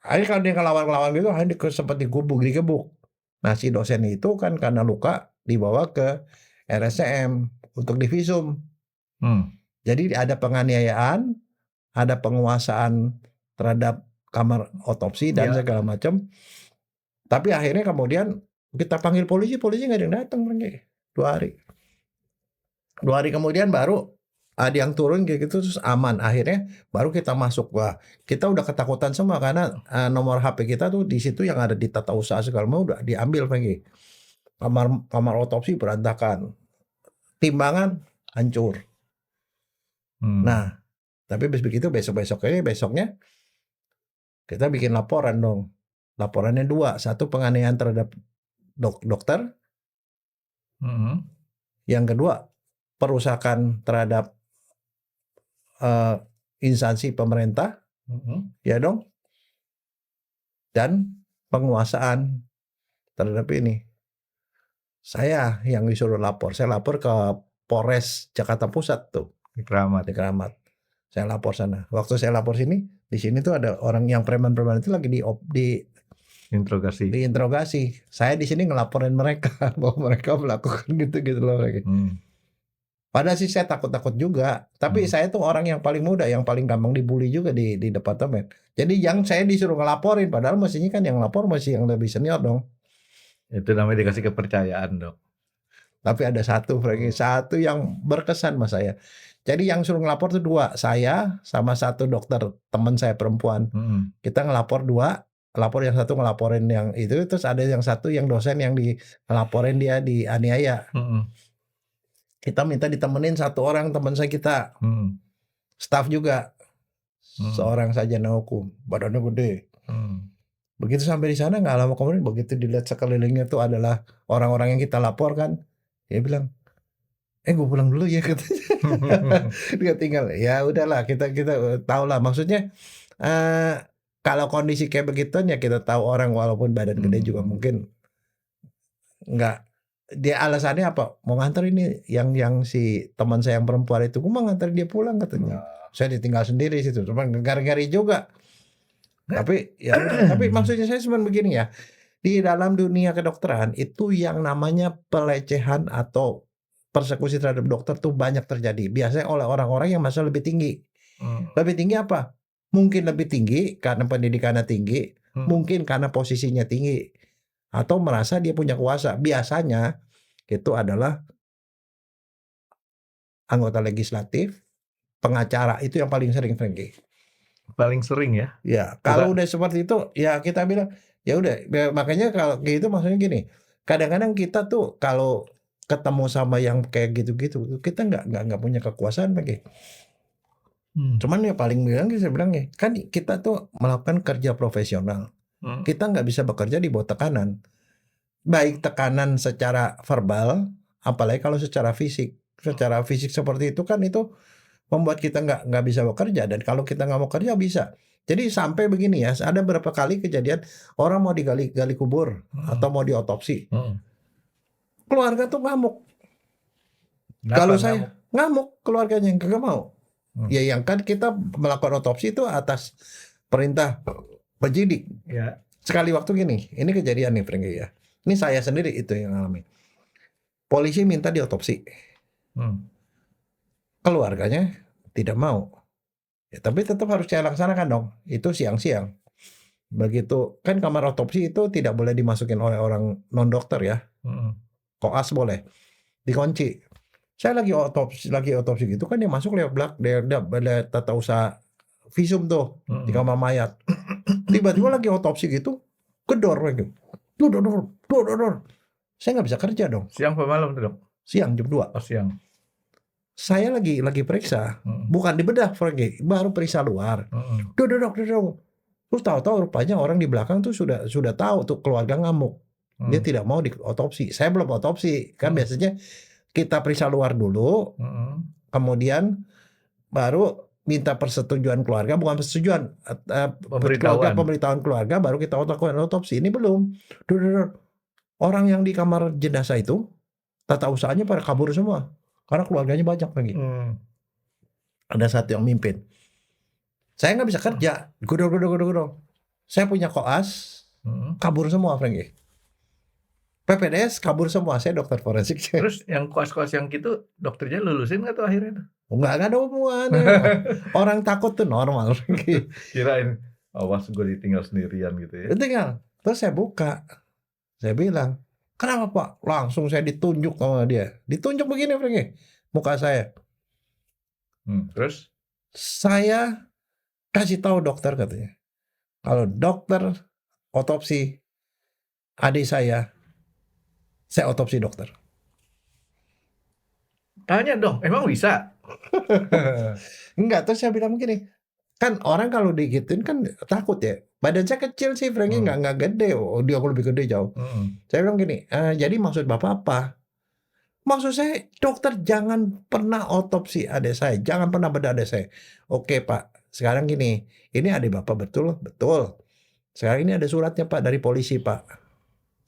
Akhirnya kalau dia ngelawan gitu, akhirnya sempat digebuk. Nah si dosen itu kan karena luka dibawa ke RSCM untuk divisum. Jadi ada penganiayaan, ada penguasaan terhadap kamar otopsi dan segala macam. Tapi akhirnya kemudian kita panggil polisi nggak ada yang datang, 2 hari. 2 hari kemudian baru ada yang turun kayak gitu terus aman. Akhirnya baru kita masuk. Wah, kita udah ketakutan semua karena nomor HP kita tuh di situ yang ada di tata usaha segala macam udah diambil lagi. Kamar otopsi berantakan. Timbangan hancur. Nah, tapi begitu besoknya kita bikin laporan dong. Laporannya 2, 1 penganiayaan terhadap dokter. Yang kedua perusakan terhadap instansi pemerintah, ya dong, dan penguasaan terhadap ini. Saya yang disuruh lapor, saya lapor ke Polres Jakarta Pusat tuh, di Keramat. Saya lapor sana. Waktu saya lapor sini, di sini tuh ada orang yang preman-preman itu lagi diinterogasi. Saya di sini ngelaporin mereka bahwa mereka melakukan gitu loh. Padahal sih saya takut-takut juga. Tapi saya tuh orang yang paling muda, yang paling gampang dibully juga di departemen. Jadi yang saya disuruh ngelaporin, padahal mestinya kan yang lapor masih yang lebih senior dong. Itu namanya dikasih kepercayaan, Dok. Tapi ada satu, Franky, satu yang berkesan mas saya. Jadi yang suruh ngelapor tuh 2, saya sama satu dokter teman saya perempuan. Kita ngelapor 2, lapor yang satu ngelaporin yang itu, terus ada yang satu yang dosen yang ngelaporin dia dianiaya. Kita minta ditemenin satu orang teman saya kita, staff juga, seorang sarjana hukum, badannya gede. Begitu sampai di sana nggak lama kemudian begitu dilihat sekelilingnya tuh adalah orang-orang yang kita laporkan, dia bilang, gue pulang dulu ya katanya. Dia tinggal, ya udahlah kita tahu lah maksudnya. Kalau kondisi kayak begituan ya kita tahu orang walaupun badan gede juga mungkin nggak. Dia alasannya apa? Mau nganter ini yang si teman saya yang perempuan itu, gue mau nganter dia pulang katanya. Saya ditinggal sendiri situ, cuma gari-gari juga. Tapi ya, tapi maksudnya saya cuma begini ya. Di dalam dunia kedokteran itu yang namanya pelecehan atau persekusi terhadap dokter tuh banyak terjadi. Biasanya oleh orang-orang yang masih lebih tinggi. Lebih tinggi apa? Mungkin lebih tinggi karena pendidikannya tinggi, mungkin karena posisinya tinggi, atau merasa dia punya kuasa. Biasanya itu adalah anggota legislatif, pengacara, itu yang paling sering, Franky. Paling sering ya? Ya, kalau udah seperti itu, ya kita bilang, ya udah. Makanya kalau gitu maksudnya gini, kadang-kadang kita tuh kalau ketemu sama yang kayak gitu-gitu, kita nggak punya kekuasaan, Franky. Cuman ya paling bilang saya bilang ya, kan kita tuh melakukan kerja profesional. Kita nggak bisa bekerja di bawah tekanan. Baik tekanan secara verbal, apalagi kalau secara fisik. Secara fisik seperti itu kan itu membuat kita nggak bisa bekerja. Dan kalau kita nggak mau kerja bisa. Jadi sampai begini ya, ada beberapa kali kejadian orang mau digali kubur atau mau diotopsi. Keluarga tuh ngamuk. Kalau saya ngamuk keluarganya yang kagak mau. Ya yang kan kita melakukan otopsi itu atas perintah penyidik. Ya. Sekali waktu gini, ini kejadian nih Franky ya. Ini saya sendiri itu yang alami. Polisi minta diotopsi. Keluarganya tidak mau. Ya, tapi tetap harus saya laksanakan dong. Itu siang-siang. Begitu kan kamar otopsi itu tidak boleh dimasukin oleh orang non dokter ya. Koas boleh. Dikunci. Saya lagi otopsi gitu kan dia masuk lewat belakang, dia tata usaha visum tuh di kamar mayat. Tiba-tiba lagi otopsi gitu, gedor lagi. Dor. Saya nggak bisa kerja dong. Siang apa malam tuh, Dok? Siang jam 2. Oh, siang. Saya lagi periksa, bukan dibedah, Franky, baru periksa luar. Dor. Terus tahu-tahu rupanya orang di belakang tuh sudah tahu tuh keluarga ngamuk. Dia tidak mau diotopsi. Saya belum otopsi, kan biasanya kita periksa luar dulu, kemudian baru minta persetujuan keluarga, bukan persetujuan, pemberitahuan keluarga, baru kita lakukan otopsi. Ini belum. Orang yang di kamar jenazah itu, tata usahanya pada kabur semua, karena keluarganya banyak lagi. Ada satu yang mimpin. Saya nggak bisa kerja, godor. Saya punya koas, kabur semua, Franky. PPDS kabur semua, saya dokter forensik. Terus yang koas-koas yang gitu dokternya lulusin nggak tuh akhirnya? Nggak ada hubungannya. Orang takut tuh normal. Kirain awas gue ditinggal sendirian gitu ya. Tinggal. Terus saya buka. Saya bilang, kenapa Pak? Langsung saya ditunjuk sama dia. Ditunjuk begini Franky, muka saya. Terus? Saya kasih tahu dokter katanya. Kalau dokter otopsi adik saya otopsi dokter. Tanya dong, emang bisa? Enggak, terus saya bilang begini, kan orang kalau digituin kan takut ya. Badan saya kecil sih, Franky, nggak gede. Oh, dia aku lebih gede jauh. Saya bilang gini, jadi maksud Bapak apa? Maksud saya, dokter jangan pernah otopsi adik saya, jangan pernah bedah adik saya. Oke Pak, sekarang gini, ini adik Bapak betul. Sekarang ini ada suratnya Pak dari polisi Pak.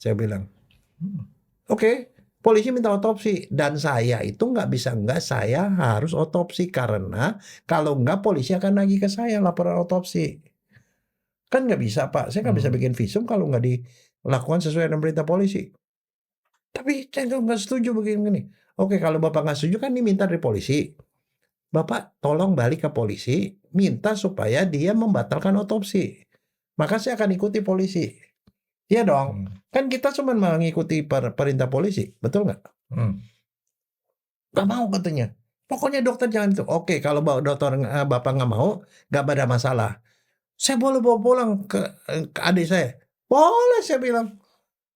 Saya bilang. Oke, polisi minta otopsi dan saya itu nggak bisa saya harus otopsi karena kalau nggak polisi akan nagih ke saya laporan otopsi. Kan nggak bisa Pak, saya nggak bisa bikin visum kalau nggak dilakukan sesuai dengan perintah polisi. Tapi saya nggak setuju begini. Oke, kalau Bapak nggak setuju kan ini minta dari polisi. Bapak tolong balik ke polisi, minta supaya dia membatalkan otopsi. Maka saya akan ikuti polisi. Iya dong. Kan kita cuma mengikuti perintah polisi, betul nggak? Nggak mau katanya. Pokoknya dokter jangan itu. Oke, kalau Bapak nggak mau, nggak ada masalah. Saya boleh bawa pulang ke adik saya. Boleh, saya bilang.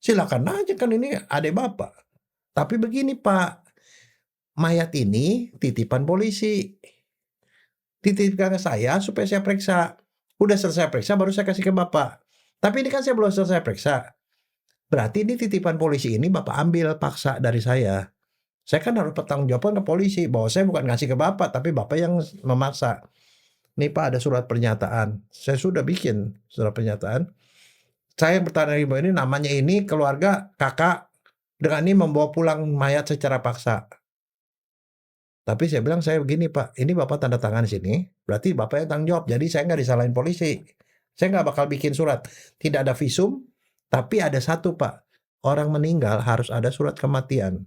Silakan aja, kan ini adik Bapak. Tapi begini Pak, mayat ini titipan polisi. Titipkan ke saya supaya saya periksa. Udah selesai periksa baru saya kasih ke Bapak. Tapi ini kan saya belum selesai periksa. Berarti ini titipan polisi ini Bapak ambil paksa dari saya. Saya kan harus bertanggung jawab ke polisi bahwa saya bukan ngasih ke Bapak, tapi Bapak yang memaksa. Nih Pak, ada surat pernyataan. Saya sudah bikin surat pernyataan. Saya bertanya ibu ini, namanya ini keluarga kakak dengan ini membawa pulang mayat secara paksa. Tapi saya bilang, saya begini Pak, ini Bapak tanda tangan sini, berarti Bapak yang tanggung jawab. Jadi saya nggak disalahin polisi. Saya nggak bakal bikin surat. Tidak ada visum, tapi ada satu Pak, orang meninggal harus ada surat kematian.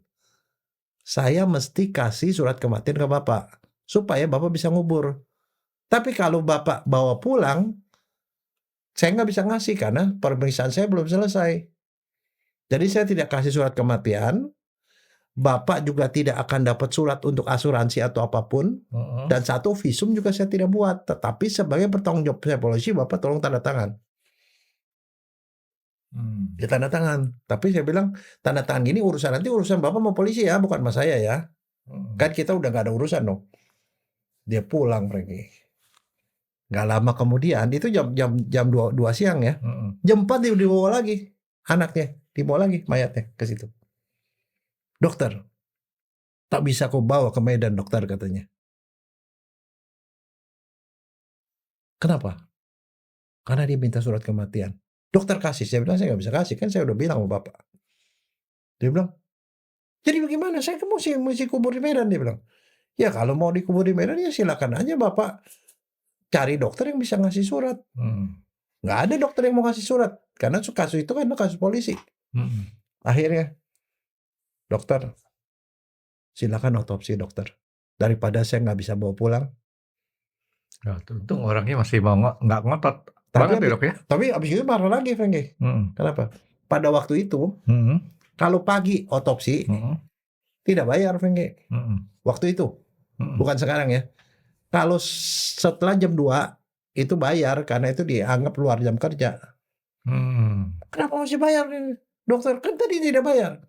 Saya mesti kasih surat kematian ke Bapak, supaya Bapak bisa ngubur. Tapi kalau Bapak bawa pulang, saya nggak bisa ngasih karena pemeriksaan saya belum selesai. Jadi saya tidak kasih surat kematian. Bapak juga tidak akan dapat surat untuk asuransi atau apapun. Dan satu visum juga saya tidak buat. Tetapi sebagai bertanggung jawab saya polisi, Bapak tolong tanda tangan. Dia tanda tangan. Tapi saya bilang, tanda tangan gini nanti urusan Bapak sama polisi ya, bukan sama saya ya. Kan kita udah gak ada urusan dong. Dia pulang pergi. Gak lama kemudian, itu jam 2 siang ya. Jam 4 dia dibawa lagi. Anaknya dibawa lagi mayatnya ke situ. Dokter, tak bisa kau bawa ke Medan dokter katanya. Kenapa? Karena dia minta surat kematian. Dokter kasih, saya bilang saya gak bisa kasih. Kan saya udah bilang sama Bapak. Dia bilang, jadi bagaimana? Saya mesti kubur di Medan. Dia bilang, ya kalau mau dikubur di Medan ya silakan aja Bapak cari dokter yang bisa ngasih surat. Nggak ada dokter yang mau ngasih surat. Karena kasus itu kan kasus polisi. Akhirnya, dokter, silakan otopsi dokter. Daripada saya nggak bisa bawa pulang. Nah, untung orangnya masih mau nggak ngotot. Banget ya dok ya. Tapi abis itu marah lagi Franky. Kenapa? Pada waktu itu, kalau pagi otopsi, tidak bayar Franky. Waktu itu. Bukan sekarang ya. Kalau setelah jam 2 itu bayar karena itu dianggap luar jam kerja. Kenapa masih bayar dokter? Kan tadi tidak bayar.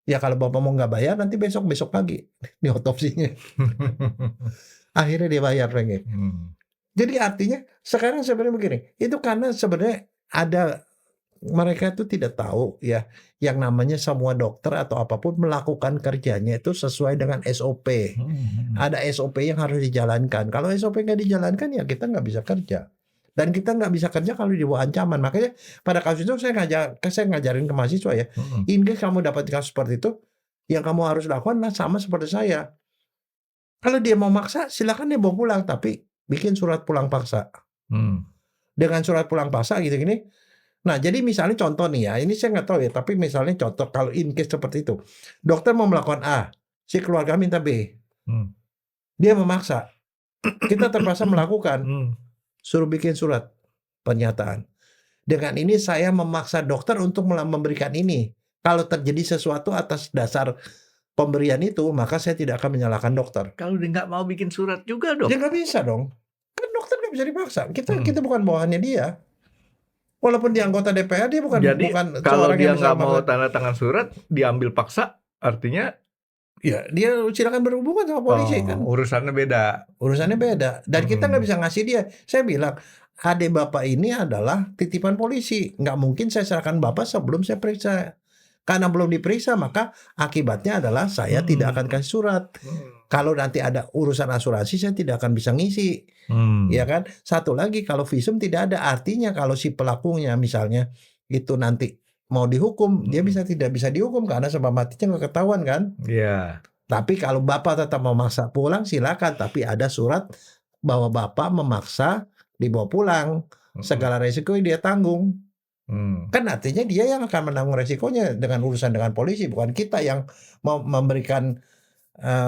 Ya kalau Bapak mau nggak bayar nanti besok pagi di otopsinya. Akhirnya dia bayar Franky. Jadi artinya sekarang sebenarnya begini. Itu karena sebenarnya ada mereka itu tidak tahu ya yang namanya semua dokter atau apapun melakukan kerjanya itu sesuai dengan SOP. Ada SOP yang harus dijalankan. Kalau SOP nggak dijalankan ya kita nggak bisa kerja. Dan kita nggak bisa kerja kalau di bawah ancaman. Makanya pada kasus itu saya ngajarin ke mahasiswa ya. In case kamu dapat kasus seperti itu, yang kamu harus lakukan sama seperti saya. Kalau dia mau maksa, silakan dia bawa pulang. Tapi bikin surat pulang paksa. Dengan surat pulang paksa gitu-gini. Nah jadi misalnya contoh nih ya. Ini saya nggak tahu ya. Tapi misalnya contoh kalau in case seperti itu. Dokter mau melakukan A. Si keluarga minta B. Dia memaksa. Kita terpaksa melakukan. Suruh bikin surat pernyataan. Dengan ini saya memaksa dokter untuk memberikan ini. Kalau terjadi sesuatu atas dasar pemberian itu, maka saya tidak akan menyalahkan dokter. Kalau dia nggak mau bikin surat juga dok. Dia nggak bisa dong. Kan dokter nggak bisa dipaksa. Kita bukan bawahannya dia. Walaupun dia anggota DPR, dia bukan. Jadi bukan kalau dia nggak mau tanda tangan surat, diambil paksa, artinya ya dia silakan berhubungan sama polisi kan. Urusannya beda. Dan kita nggak bisa ngasih dia. Saya bilang, adik Bapak ini adalah titipan polisi. Nggak mungkin saya serahkan Bapak sebelum saya periksa. Karena belum diperiksa, maka akibatnya adalah saya tidak akan kasih surat. Kalau nanti ada urusan asuransi, saya tidak akan bisa ngisi. Ya kan? Satu lagi, kalau visum tidak ada. Artinya kalau si pelakunya misalnya itu nanti mau dihukum, dia tidak bisa dihukum karena sebab matinya nggak ketahuan kan? Iya. Tapi kalau Bapak tetap memaksa pulang, silakan. Tapi ada surat bahwa Bapak memaksa dibawa pulang. Segala resiko dia tanggung. Kan artinya dia yang akan menanggung resikonya dengan urusan dengan polisi, bukan kita yang memberikan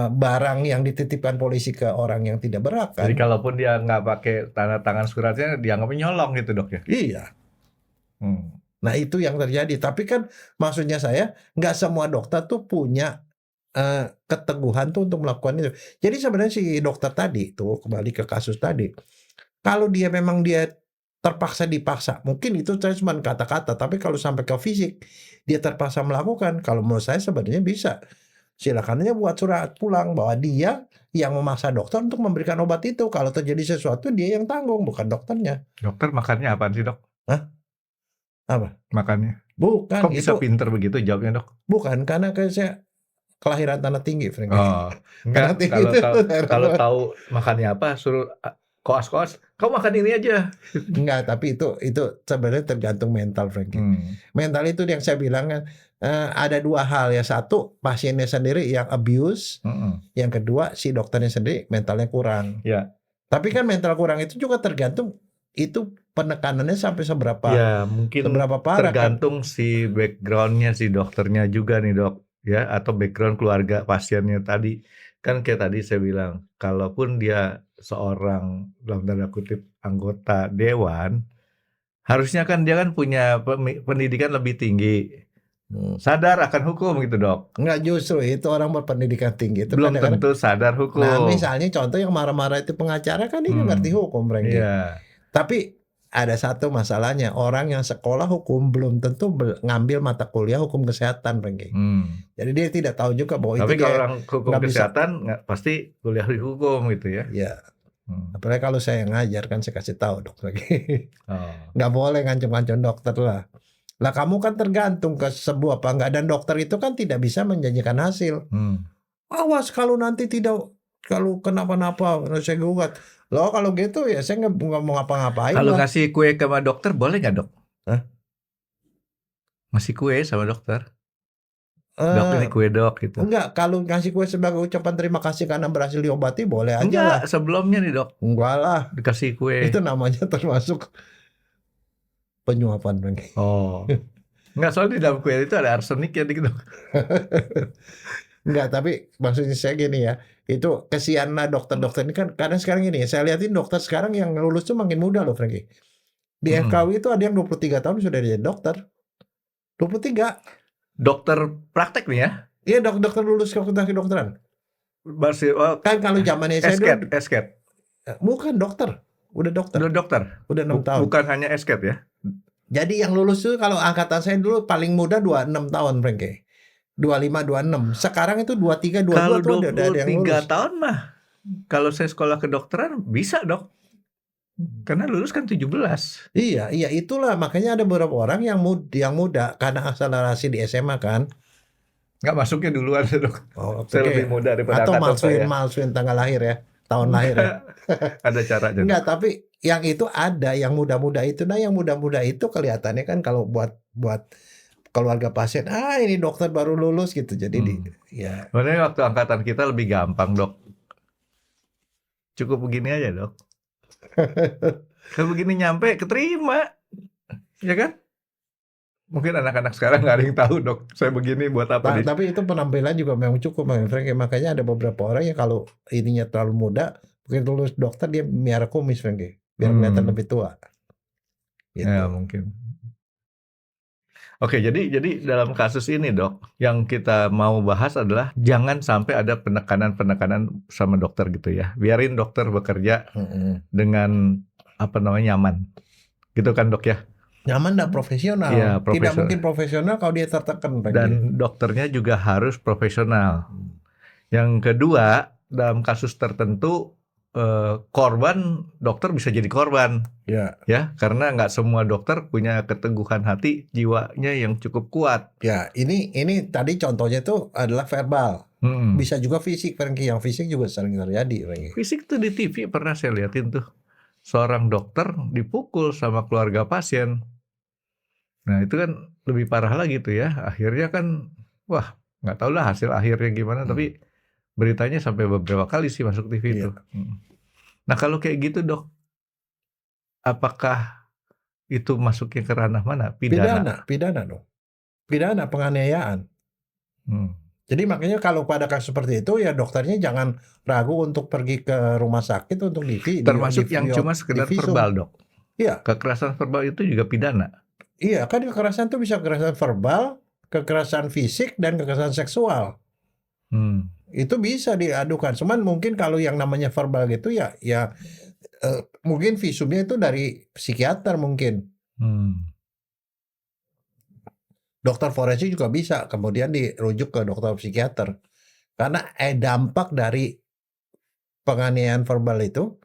barang yang dititipkan polisi ke orang yang tidak berhak kan. Jadi kalaupun dia nggak pakai tanda tangan suratnya, dianggapnya nyolong gitu dok ya? Iya. Nah itu yang terjadi. Tapi kan maksudnya saya nggak semua dokter tuh punya keteguhan tuh untuk melakukan itu. Jadi sebenarnya si dokter tadi tuh kembali ke kasus tadi, kalau dia memang dia terpaksa dipaksa, mungkin itu saya cuma kata-kata. Tapi kalau sampai ke fisik, dia terpaksa melakukan. Kalau menurut saya sebenarnya bisa. Silakan aja buat surat pulang bahwa dia yang memaksa dokter untuk memberikan obat itu. Kalau terjadi sesuatu dia yang tanggung, bukan dokternya. Dokter makannya apaan sih dok? Hah? Apa? Makannya? Bukan. Kok bisa pinter begitu jawabnya dok? Bukan, karena saya kelahiran tanah tinggi, Frank. Oh, enggak. Kalau tahu makannya apa, suruh koas-koas, kamu makan ini aja. Enggak, tapi itu sebenarnya tergantung mental, Frank. Mental itu yang saya bilang kan, ada dua hal ya. Satu, pasiennya sendiri yang abuse. Yang kedua, si dokternya sendiri mentalnya kurang. Ya. Tapi kan mental kurang itu juga tergantung itu penekanannya sampai seberapa. Ya, mungkin seberapa parah. Tergantung si backgroundnya si dokternya juga nih dok. Ya, atau background keluarga pasiennya tadi. Kan kayak tadi saya bilang, kalaupun dia seorang dalam tanda kutip anggota dewan, harusnya kan dia kan punya pendidikan lebih tinggi, sadar akan hukum gitu dok. Enggak, justru itu orang berpendidikan tinggi itu belum tentu sadar hukum. Nah misalnya contoh yang marah-marah itu pengacara kan dia ngerti hukum, Frank. Tapi ada satu masalahnya, orang yang sekolah hukum belum tentu ngambil mata kuliah hukum kesehatan, Frank. Jadi dia tidak tahu juga bahwa tapi itu kalau orang hukum kesehatan pasti kuliah di hukum gitu ya. Iya. Apalagi kalau saya ngajar kan saya kasih tahu dok lagi. Nggak boleh ngancam-ngancam dokter lah. Lah kamu kan tergantung ke sebuah apa enggak, dan dokter itu kan tidak bisa menjanjikan hasil. Awas kalau nanti kalau kenapa-napa saya gugat. Loh kalau gitu ya saya nggak mau ngapa-ngapain. Kalau ngasih kue sama dokter boleh nggak dok? Hah? Ngasih kue sama dokter? Dok ini kue dok gitu. Enggak, kalau ngasih kue sebagai ucapan terima kasih karena berhasil diobati boleh aja. Enggak, sebelumnya nih dok. Enggak lah. Dikasih kue. Itu namanya termasuk penyuapan. Oh. Enggak, soalnya di dalam kue itu ada arsenik ya dok. Enggak, tapi maksudnya saya gini ya, itu kesian lah dokter-dokter ini kan, karena sekarang ini saya lihatin dokter sekarang yang lulus tuh makin muda loh, Franky. Di FKW itu ada yang 23 tahun sudah jadi dokter. 23. Dokter praktek nih ya? Iya, dokter lulus fakultas kedokteran. Kan kalau zamannya saya dulu esket. Bukan dokter, udah dokter. Udah dokter. Udah 6 tahun. Bukan hanya esket ya. Jadi yang lulus tuh kalau angkatan saya dulu paling muda 26 tahun, Franky. 25, 26. Sekarang itu 23, 22 kalau tuh udah ada yang lulus. 23 tahun mah, kalau saya sekolah kedokteran bisa dok. Karena lulus kan 17. Iya itulah makanya ada beberapa orang yang muda karena akselerasi di SMA kan. Nggak masuknya duluan dok. Saya lebih muda daripada atau malsuin tanggal lahir ya, tahun lahir ya. Ada caranya. Enggak, tapi yang itu ada yang muda-muda itu. Nah yang muda-muda itu kelihatannya kan kalau buat keluarga pasien, ini dokter baru lulus gitu. Jadi ya. Sebenarnya waktu angkatan kita lebih gampang dok. Cukup begini aja dok. Kalau begini nyampe keterima, ya kan? Mungkin anak-anak sekarang nggak ada yang tahu dok. Saya begini buat apa? Tapi itu penampilan juga memang cukup, Frank. Makanya ada beberapa orang yang kalau ininya terlalu muda, begitu lulus dokter dia miara kumis, Frank. Biar kelihatan lebih tua. Gitu. Ya mungkin. Oke, jadi dalam kasus ini dok, yang kita mau bahas adalah jangan sampai ada penekanan sama dokter gitu ya. Biarin dokter bekerja dengan nyaman, gitu kan dok ya? Nyaman dan profesional. Ya, Tidak mungkin profesional kalau dia tertekan. Dan dokternya juga harus profesional. Yang kedua, dalam kasus tertentu korban dokter bisa jadi korban. Ya, karena nggak semua dokter punya keteguhan hati, jiwanya yang cukup kuat. Ya, ini tadi contohnya itu adalah verbal. Bisa juga fisik, Franky. Yang fisik juga sering terjadi, Franky. Fisik tuh di TV pernah saya liatin tuh. Seorang dokter dipukul sama keluarga pasien. Nah, itu kan lebih parah lagi tuh ya. Akhirnya kan wah, nggak tahu lah hasil akhirnya gimana, tapi beritanya sampai beberapa kali sih masuk TV itu. Nah, kalau kayak gitu, Dok, apakah itu masuknya ke ranah mana? Pidana. Pidana dong. Pidana penganiayaan. Jadi makanya kalau pada kasus seperti itu ya dokternya jangan ragu untuk pergi ke rumah sakit untuk termasuk yang cuma sekedar verbal, Dok. Iya. Kekerasan verbal itu juga pidana. Iya, kan kekerasan itu bisa kekerasan verbal, kekerasan fisik, dan kekerasan seksual. Itu bisa diadukan. Cuman mungkin kalau yang namanya verbal gitu ya mungkin visumnya itu dari psikiater mungkin. Dokter forensik juga bisa kemudian dirujuk ke dokter psikiater. Karena dampak dari penganiayaan verbal itu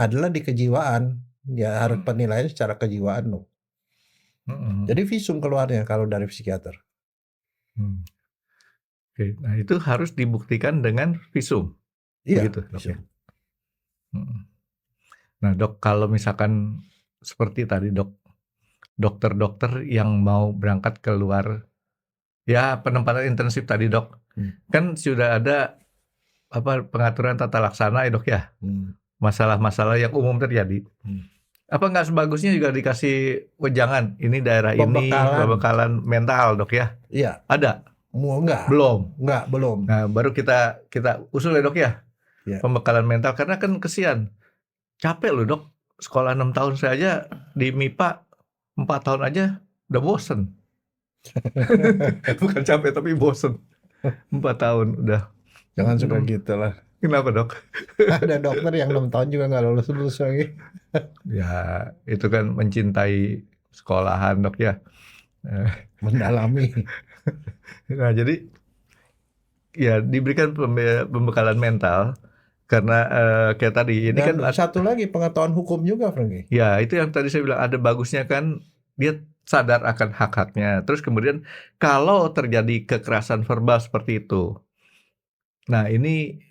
adalah di kejiwaan. Ya harus penilaian secara kejiwaan loh. Jadi visum keluarnya kalau dari psikiater. Oke, nah itu harus dibuktikan dengan visum. Iya, begitu, Dok. visum. Nah, Dok, kalau misalkan seperti tadi, Dok, dokter-dokter yang mau berangkat keluar, ya penempatan intensif tadi, Dok, kan sudah ada pengaturan tata laksana ya, Dok ya, masalah-masalah yang umum terjadi. Apa nggak sebagusnya juga dikasih wejangan, ini daerah ini pembekalan mental, Dok ya? Iya. Ada? Enggak. Belum. Nah, baru kita usul ya, Dok ya, pembekalan mental, karena kan kesian, capek loh, Dok, sekolah 6 tahun saya aja di MIPA 4 tahun aja udah bosen. Bukan capek tapi bosen. 4 tahun udah. Jangan suka gitu lah. Kenapa, Dok? Ada dokter yang 6 tahun juga nggak lulus lagi. Ya itu kan mencintai sekolahan, Dok ya. Mendalami. Nah jadi ya diberikan pembekalan mental. Karena kayak tadi ini dan kan satu lagi pengetahuan hukum juga, Franky. Ya itu yang tadi saya bilang, ada bagusnya kan dia sadar akan hak-haknya. Terus kemudian kalau terjadi kekerasan verbal seperti itu, nah ini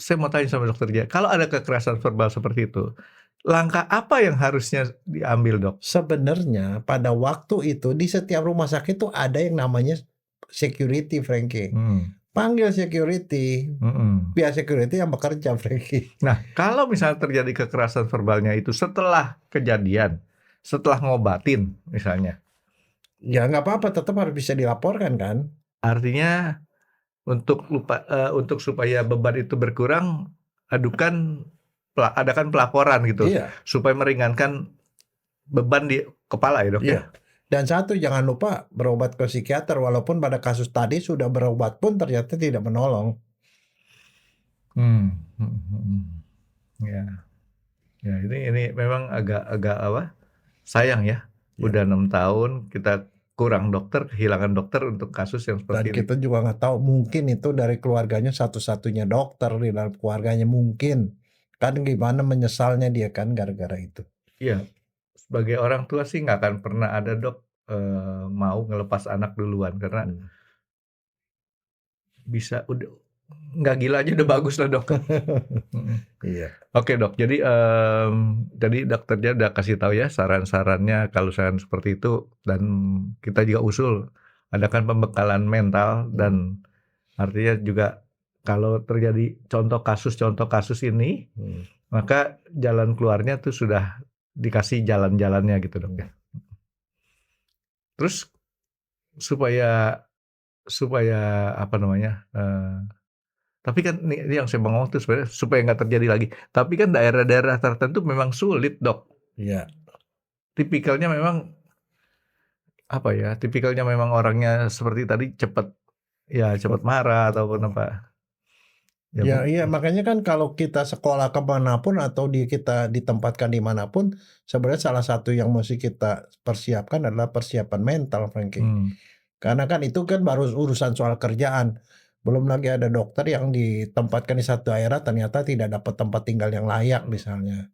saya mau tanya sama Dokter Jaya, kalau ada kekerasan verbal seperti itu, langkah apa yang harusnya diambil, Dok? Sebenarnya pada waktu itu di setiap rumah sakit itu ada yang namanya security, Franky. Panggil security, pihak security yang bekerja, Franky. Nah, kalau misalnya terjadi kekerasan verbalnya itu setelah kejadian, setelah ngobatin misalnya, ya nggak apa-apa, tetap harus bisa dilaporkan kan? Artinya untuk supaya beban itu berkurang, adakan pelaporan gitu, supaya meringankan beban di kepala ya, Dok ya. Dan satu, jangan lupa berobat ke psikiater, walaupun pada kasus tadi sudah berobat pun ternyata tidak menolong. Ya ini memang agak sayang ya. Udah 6 tahun kita kurang dokter, kehilangan dokter untuk kasus yang seperti ini. Dan kita juga nggak tahu, mungkin itu dari keluarganya satu-satunya dokter di dalam keluarganya, mungkin. Kan gimana menyesalnya dia kan gara-gara itu. Iya. Sebagai orang tua sih nggak akan pernah ada, Dok, mau ngelepas anak duluan, karena bisa udah nggak gila aja udah bagus lah, Dok. Iya. Oke, Dok, jadi dokternya udah kasih tahu ya saran-sarannya kalau saran seperti itu, dan kita juga usul adakan pembekalan mental, dan artinya juga kalau terjadi contoh kasus ini, maka jalan keluarnya tuh sudah dikasih jalan-jalannya gitu, Dok ya. Terus supaya apa namanya? Tapi kan ini yang saya mau ngomong tuh sebenarnya supaya nggak terjadi lagi. Tapi kan daerah-daerah tertentu memang sulit, Dok. Iya. Tipikalnya memang tipikalnya memang orangnya seperti tadi cepat marah ataupun apa. Iya, makanya kan kalau kita sekolah kemanapun atau kita ditempatkan dimanapun, sebenarnya salah satu yang mesti kita persiapkan adalah persiapan mental, Franky. Karena kan itu kan baru urusan soal kerjaan. Belum lagi ada dokter yang ditempatkan di satu daerah ternyata tidak dapat tempat tinggal yang layak misalnya.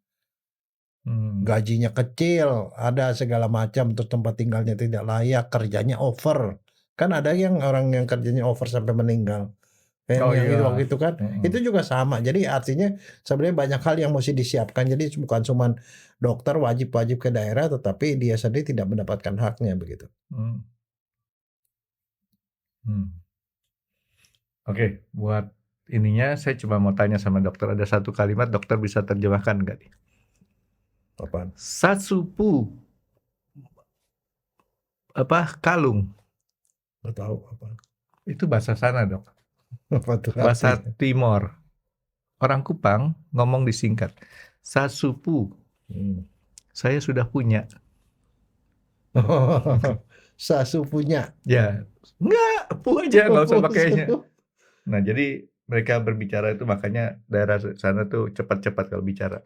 Gajinya kecil, ada segala macam, terus tempat tinggalnya tidak layak, kerjanya over. Kan ada yang orang yang kerjanya over sampai meninggal. Waktu itu kan, itu juga sama. Jadi artinya sebenarnya banyak hal yang mesti disiapkan. Jadi bukan cuma dokter wajib ke daerah, tetapi dia sendiri tidak mendapatkan haknya begitu. Oke, buat ininya saya cuma mau tanya sama dokter, ada satu kalimat dokter bisa terjemahkan nggak nih? Apaan? Satsupu kalung. Nggak tahu apa. Itu bahasa sana, Dok. Apa tuh Bahasa artinya? Timor. Orang Kupang ngomong disingkat. Sasupu, saya sudah punya. Sasu punya. Ya, enggak, pu aja, nggak usah pakainya. Nah, jadi mereka berbicara itu makanya daerah sana tuh cepat-cepat kalau bicara.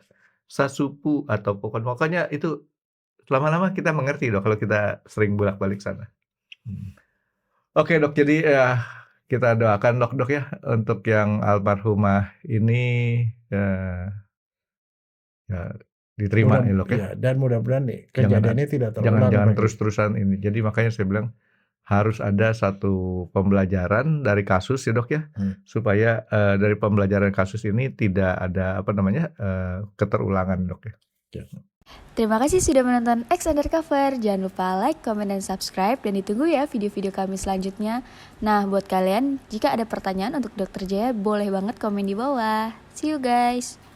Sasupu atau pokoknya itu lama-lama kita mengerti, Dok, kalau kita sering bolak-balik sana. Oke, Dok, jadi kita doakan Dok ya untuk yang almarhumah ini ya diterima ya, Dok ya. Ya, dan mudah-mudahan nih kejadiannya tidak terulang Jangan lagi. terus-terusan ini. Jadi makanya saya bilang harus ada satu pembelajaran dari kasus ya, Dok ya. Supaya dari pembelajaran kasus ini tidak ada keterulangan, Dok ya. Terima kasih sudah menonton X Undercover. Jangan lupa like, comment, dan subscribe. Dan ditunggu ya video-video kami selanjutnya. Nah, buat kalian, jika ada pertanyaan untuk Dr. Jaya, boleh banget komen di bawah. See you guys!